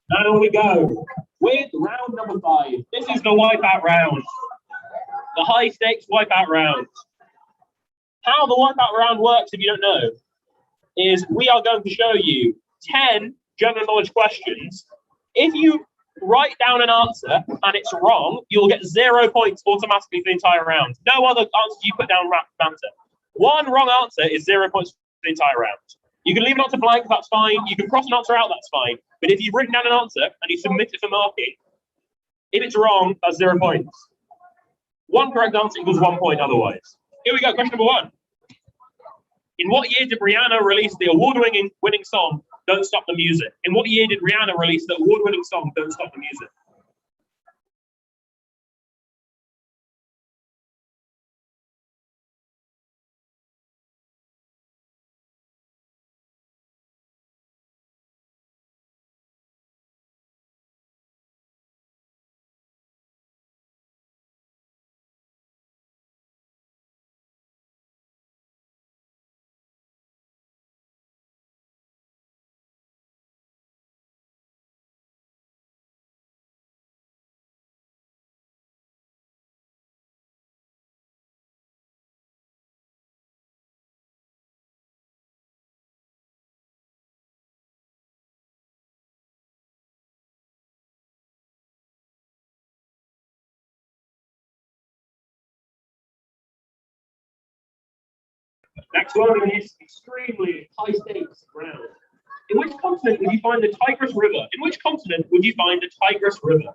And on we go with round number 5. This is the Wipeout Round. The high stakes Wipeout Round. How the Wipeout Round works, if you don't know, is we are going to show you 10 general knowledge questions. If you write down an answer and it's wrong, you'll get 0 points automatically for the entire round. No other answers you put down matter. One wrong answer is 0 points for the entire round. You can leave an answer blank, that's fine. You can cross an answer out, that's fine. But if you've written down an answer and you submit it for marking, if it's wrong, that's 0 points. One correct answer equals 1 point otherwise. Here we go, question number 1. In what year did Rihanna release the award-winning song, Don't Stop the Music? In what year did Rihanna release the award-winning song, Don't Stop the Music? Next one is extremely high stakes round. In which continent would you find the Tigris River? In which continent would you find the Tigris River?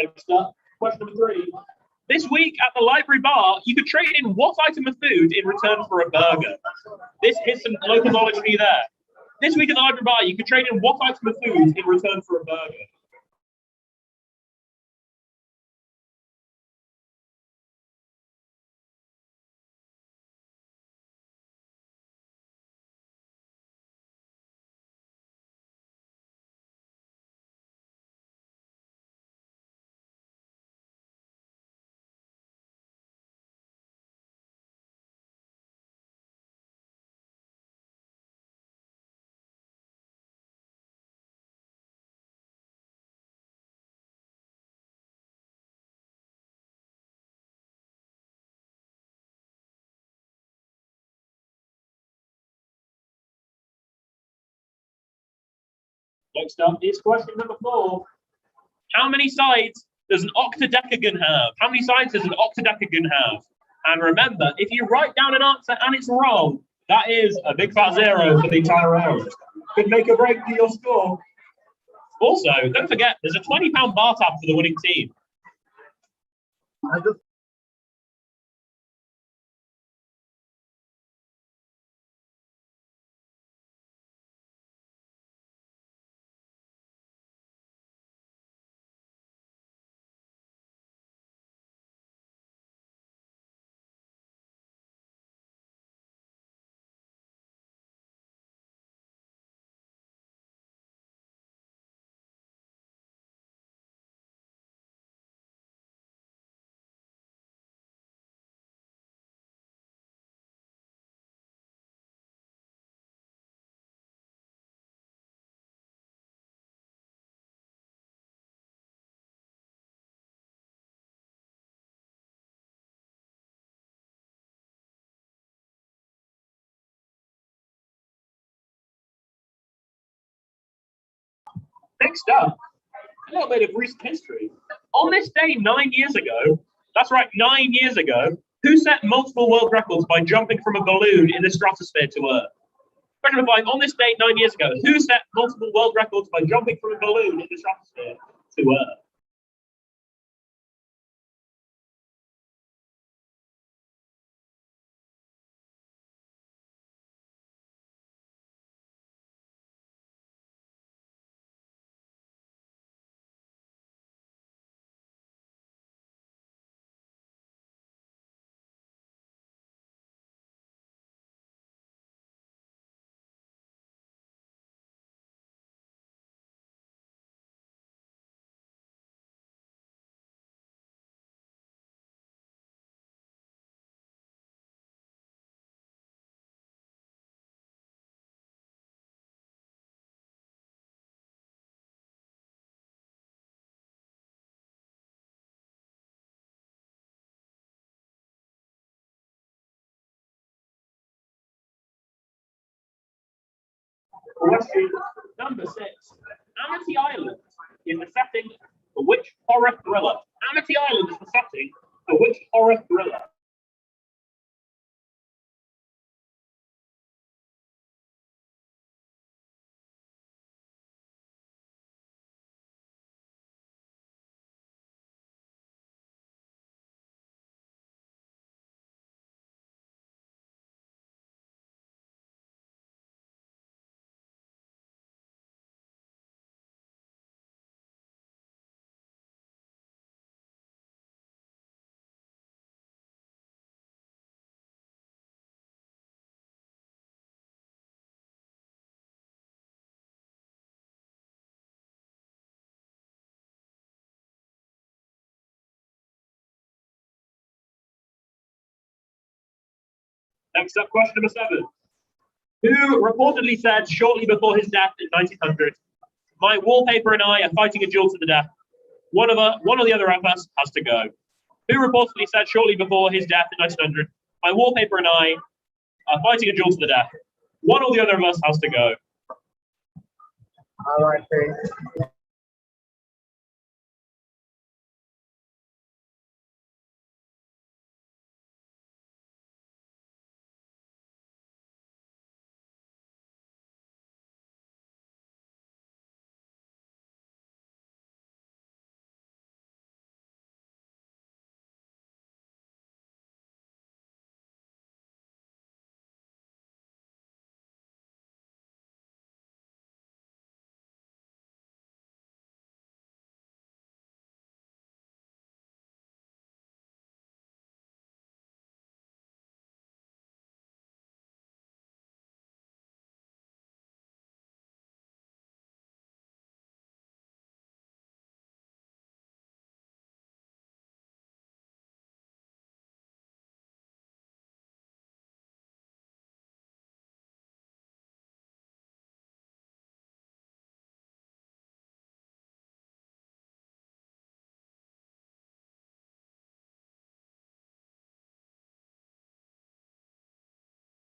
Next up, question number 3. This week at the library bar, you could trade in what item of food in return for a burger? This is some local knowledge for you there. This week at the library bar, you could trade in what item of food in return for a burger? Next up is question number 4. How many sides does an octadecagon have? How many sides does an octadecagon have? And remember, if you write down an answer and it's wrong, that is a big fat 0 for the entire round. Could make a break to your score. Also, don't forget, there's a £20 bar tab for the winning team. Next up, a little bit of recent history. On this day 9 years ago, that's right, 9 years ago, who set multiple world records by jumping from a balloon in the stratosphere to Earth? Question number 5, on this date 9 years ago, who set multiple world records by jumping from a balloon in the stratosphere to Earth? Question number 6. Amity Island is the setting for which horror thriller? Amity Island is the setting for which horror thriller? Next up, question number 7. Who reportedly said shortly before his death in 1900, "My wallpaper and I are fighting a duel to the death. One or the other of us has to go." Who reportedly said shortly before his death in 1900, "My wallpaper and I are fighting a duel to the death. One or the other of us has to go." All right,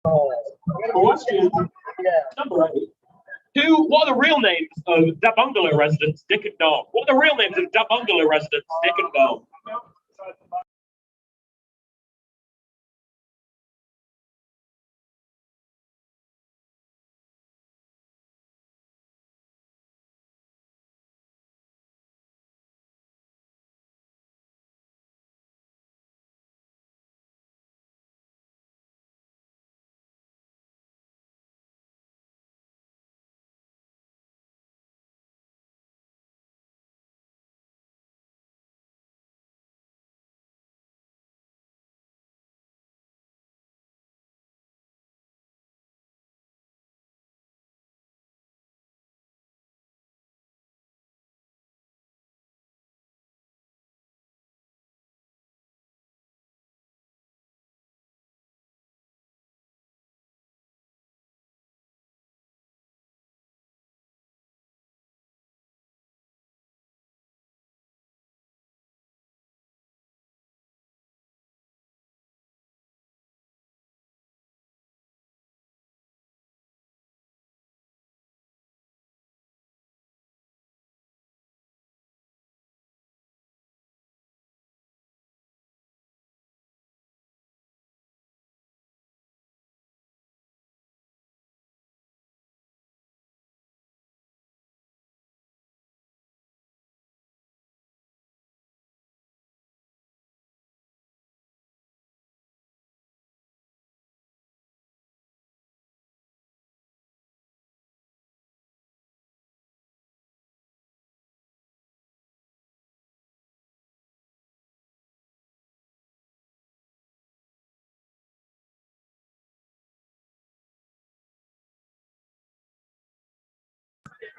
Question number 8. What are the real names of Da Bungalow residents Dick and Dom? What are the real names of Da Bungalow residents Dick and Dom?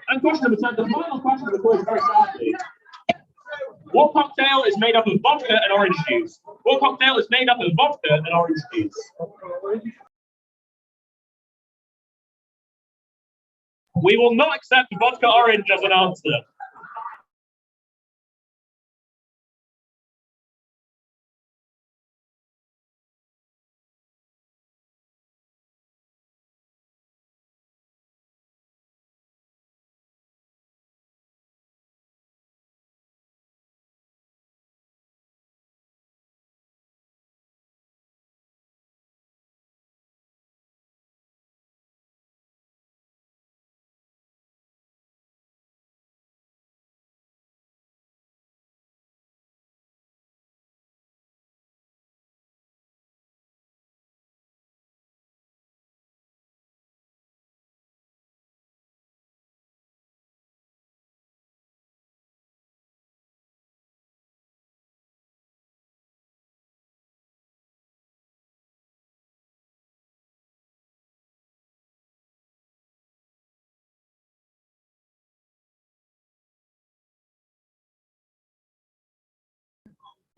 And question number 10, the final question of the quiz, very sadly. What cocktail is made up of vodka and orange juice? What cocktail is made up of vodka and orange juice? We will not accept vodka orange as an answer.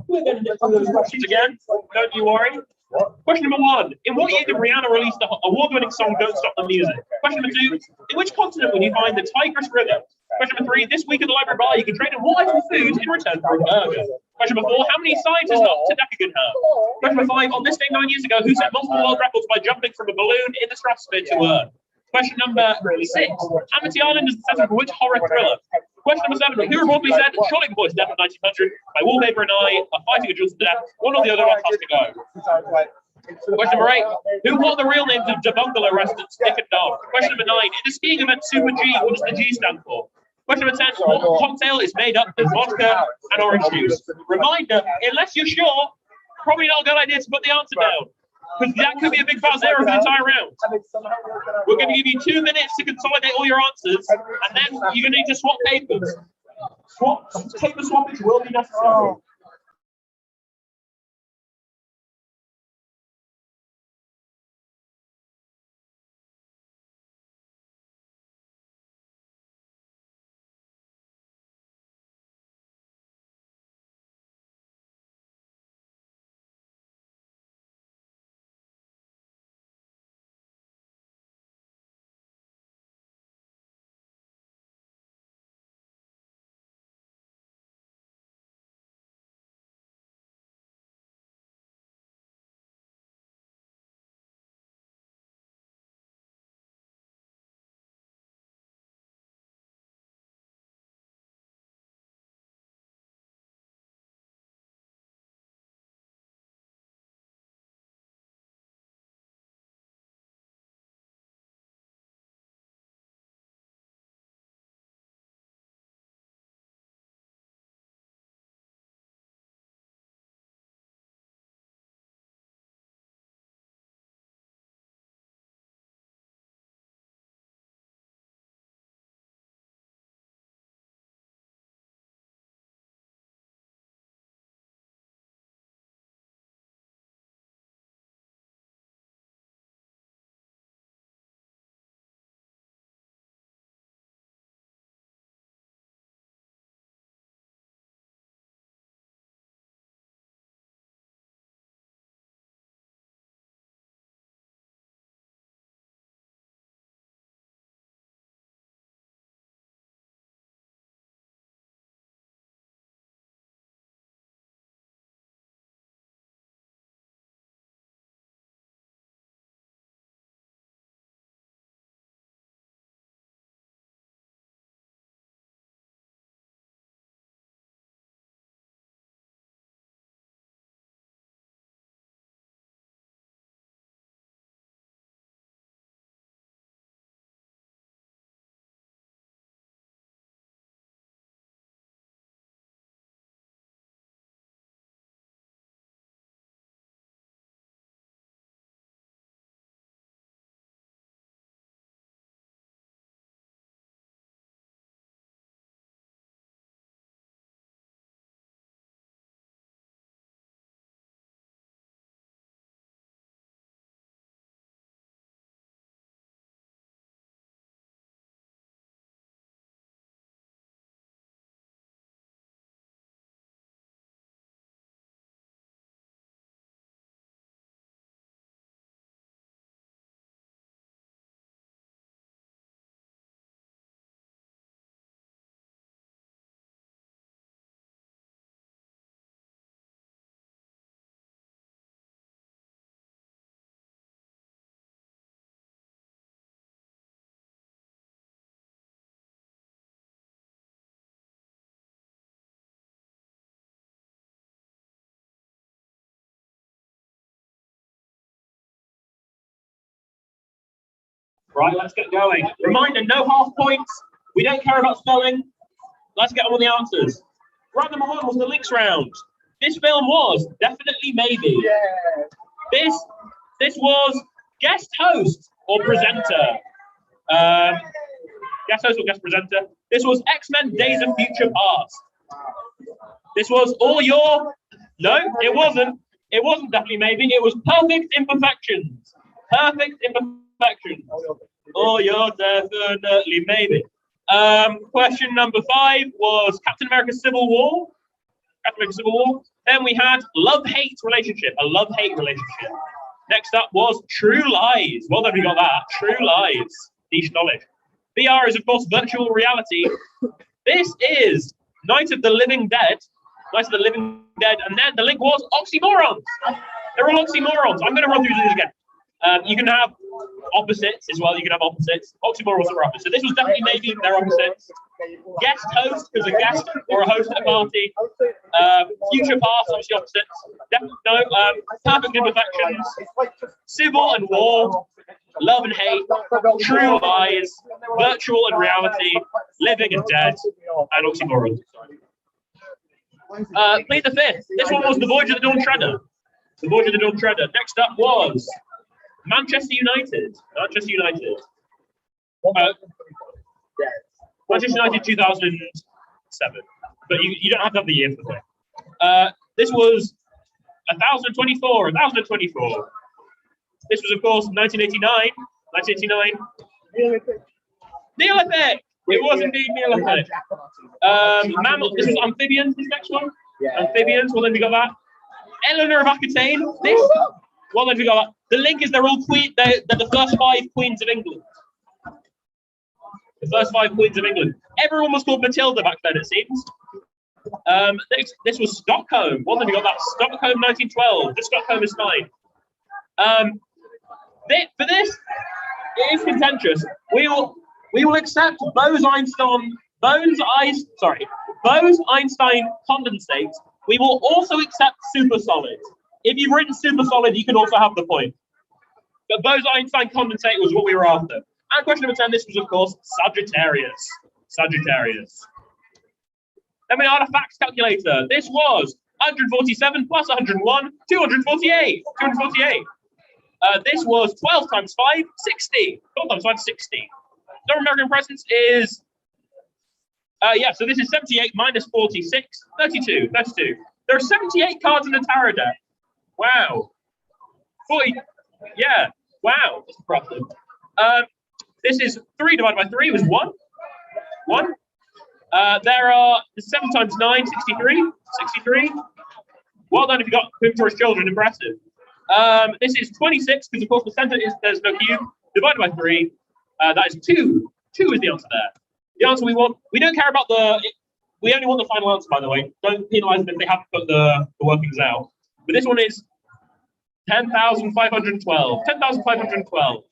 We're going to get through those questions again, don't you worry. Question number 1. In what year did Rihanna release the award-winning song Don't Stop the Music? Question number 2. In which continent will you find the Tigris River? Question number 3. This week at the library bar, you can trade in what item of food in return for a burger. Question number 4. How many scientists Dr. Decagon have? Question number 5. On this day 9 years ago, who set multiple world records by jumping from a balloon in the stratosphere to Earth? Question number 6. Amity Island is the center for which horror thriller? Question number 7. Who reportedly said, surely the voice death of 1900 by Wallpaper and I are fighting a duel to the death, one or the other one has to go. Question number 8. What are the real names of Da Bungalow residents Dick and Dom? Question number 9. In the skiing event Super G, what does the G stand for? Question number 10. What cocktail is made up of vodka and orange juice? Reminder, unless you're sure, probably not a good idea to put the answer down, because that could be a big fuzz error for the entire round. We're going to give you 2 minutes to consolidate all your answers, and then you're going to need to swap papers. Paper swappage will be necessary. Right, let's get going. Reminder, no half points. We don't care about spelling. Let's get on with the answers. Round number 1 was the Lynx Round. This film was definitely maybe. Yeah. This was guest host or presenter. Guest host or guest presenter. This was X-Men Days of Future Past. This was all your... No, it wasn't. It wasn't definitely maybe. It was Perfect Imperfections. Perfect Imperfections. Oh, you're definitely maybe. Question number 5 was Captain America Civil War. Captain America Civil War. Then we had love-hate relationship. A love-hate relationship. Next up was True Lies. Well done, we got that. True Lies. Niche knowledge. VR is, of course, virtual reality. This is Night of the Living Dead. Night of the Living Dead. And then the link was oxymorons. They're all oxymorons. I'm going to run through these again. You can have opposites as well. You can have opposites. Oxymorons are opposites. So this was definitely maybe they're opposites. Guest host, because a guest or a host at a party. Future past, obviously opposites. Definitely no. Perfect imperfections. Civil and war. Love and hate. True lies. Virtual and reality. Living and dead. And oxymorons. Plead the 5th. This one was the Voyage of the Dawn Treader. The Voyage of the Dawn Treader. Next up was Manchester United. Manchester United. Manchester United 2007. But you don't have to have the year for the this was 1024. 1024. This was, of course, 1989. 1989. Neolithic. It was indeed Neolithic. Mammal. This was amphibians. This next one. Yeah. Amphibians. Well, then we got that. Eleanor of Aquitaine. This. Well, then we got that. The link is they're all queen. They're the first 5 queens of England. The first 5 queens of England. Everyone was called Matilda back then, it seems. This was Stockholm. Well, then we got that. Stockholm 1912. This Stockholm is fine. For this, it is contentious. We will accept Bose-Einstein condensate. We will also accept super solid. If you've written super solid, you can also have the point. But Bose-Einstein condensate was what we were after. And question number 10, this was, of course, Sagittarius. Sagittarius. Then we had a facts calculator. This was 147 plus 101, 248. 248. This was 12 times 5, 60. 12 times 5, 60. North American presence is, so this is 78 minus 46, 32. 32. There are 78 cards in the tarot deck. Wow. 40. Yeah. Wow. That's impressive. This is 3 divided by 3 was 1. 1. There are 7 times 9, 63. 63. Well done if you got Victorious Children. Impressive. This is 26 because of course the center is there's no cube. Divided by 3. That is 2. 2 is the answer there. The answer we want. We don't care about we only want the final answer, by the way. Don't penalise them if they have to put the workings out. But this one is 10,512. 10,512.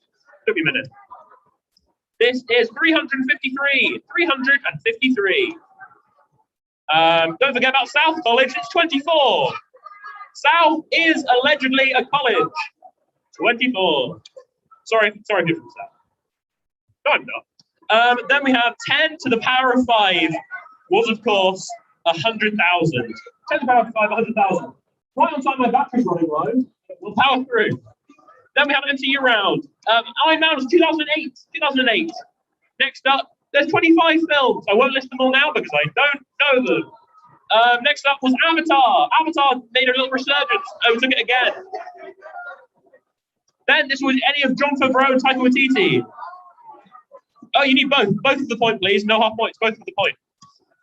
Took me a minute. This is 353. 353. Don't forget about South College. It's 24. South is allegedly a college. 24. Sorry if you're from South. No, I'm not. Then we have 10 to the power of 5 was, of course, 100,000. 10 to the power of 5, 100,000. Right on time, my battery's running low. We'll power through. Then we have an MCU round. Iron Man was 2008. 2008. Next up, there's 25 films. I won't list them all now because I don't know them. Next up was Avatar. Avatar made a little resurgence. Overtook it again. Then this was any of John Favreau and Taika Waititi. Oh, you need both. Both of the point, please. No half points. Both of the point.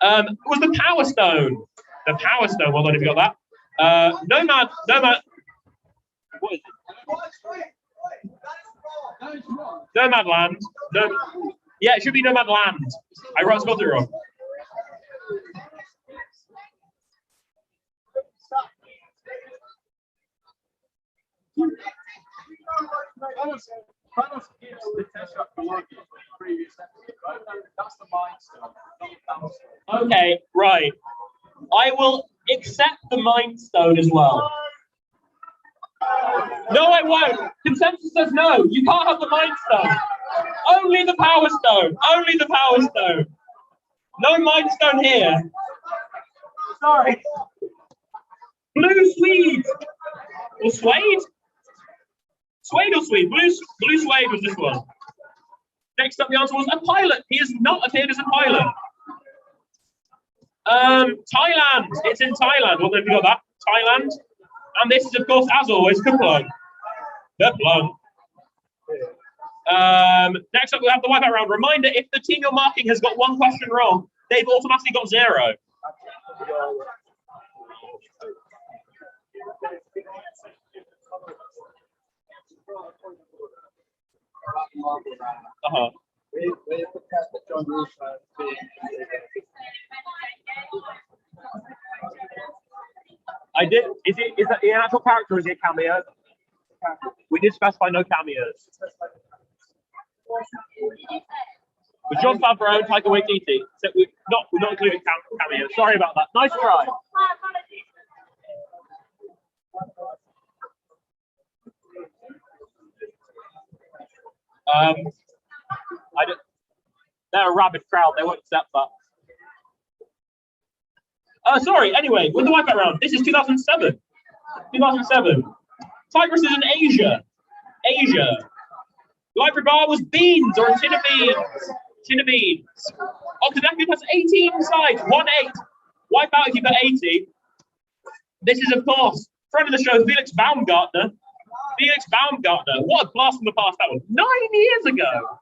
Was the Power Stone. The Power Stone. Well done if you got that. Nomad. What is it? Nomad Land. Yeah, it should be Nomad Land. I spelled it wrong. Thanos gives the Tesseract to Loki in the previous episode, right? That's the Mind Stone, not the Power Stone. Okay, right. I will accept the Mind Stone as well. No, I won't. Consensus says no. You can't have the Mind Stone. Only the Power Stone. Only the Power Stone. No Mind Stone here. Sorry. Blue Swede. Or Suede? Suede or Swede? Blue Suede was this one. Next up, the answer was a pilot. He has not appeared as a pilot. Thailand. It's in Thailand. What have you got that? Thailand. And this is, of course, as always, Kaplung. Kaplung. Next up, we have the Wipeout Round. Reminder, if the team you're marking has got one question wrong, they've automatically got 0. Uh-huh. I did. Is that the actual character or is it a cameo? We did specify no cameos. With John Favreau and Taika Waititi. So we're not including cameos. Sorry about that. Nice try. They're a rabid crowd. They won't accept that. Sorry. Anyway, with the Wipeout Round, this is 2007. 2007. Tigris is in Asia. Asia. Library bar was beans or a tin of beans. Tin of beans. Octodecade has 18 sides. 1-8. Wipeout if you've got 80. This is, of course, friend of the show, Felix Baumgartner. Felix Baumgartner. What a blast from the past that was. 9 years ago.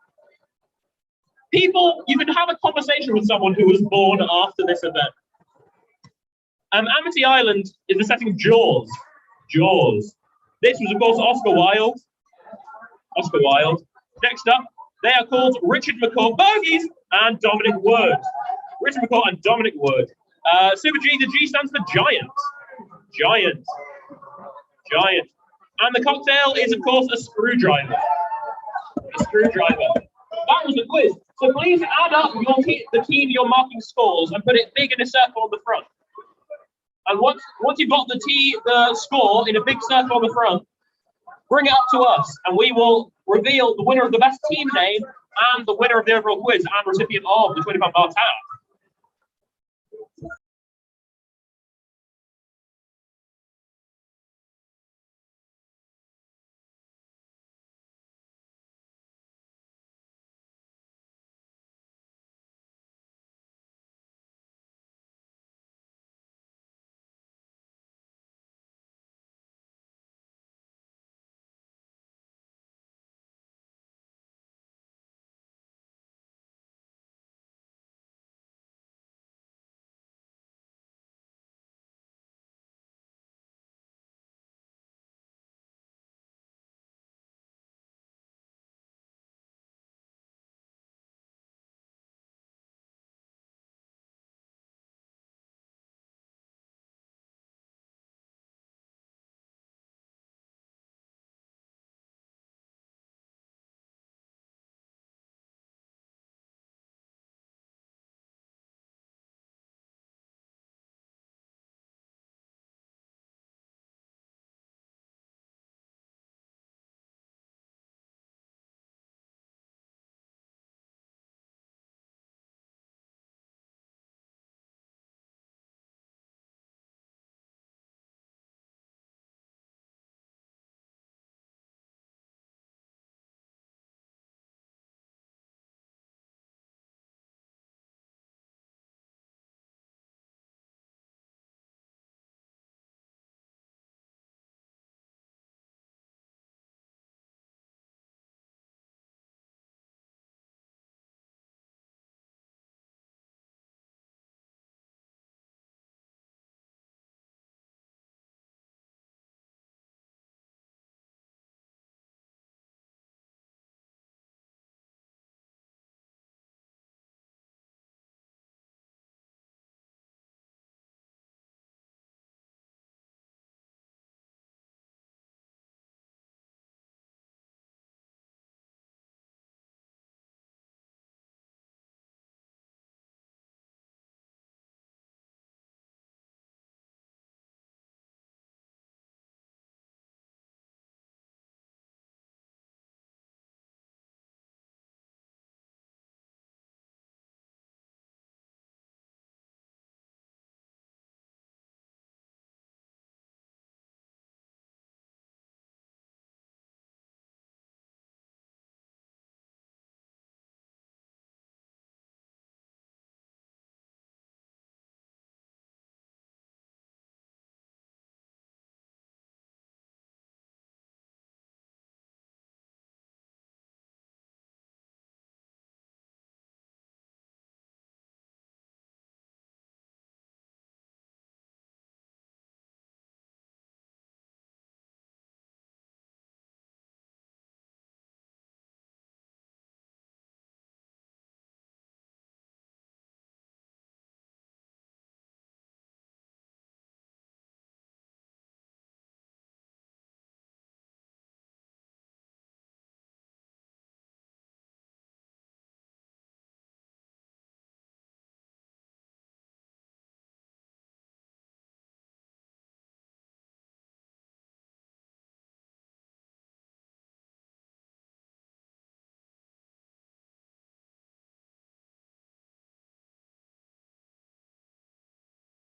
People, you can have a conversation with someone who was born after this event. Amity Island is the setting of Jaws. Jaws. This was, of course, Oscar Wilde. Oscar Wilde. Next up, they are called Richard McCaw Bogies and Dominic Wood. Richard McCaw and Dominic Wood. Super G, the G stands for Giant. Giant. Giant. And the cocktail is, of course, a screwdriver. A screwdriver. That was the quiz. So please add up the team you're marking scores and put it big in a circle on the front. And once you've got the score in a big circle on the front, bring it up to us, and we will reveal the winner of the best team name and the winner of the overall quiz and recipient of the £25 tab.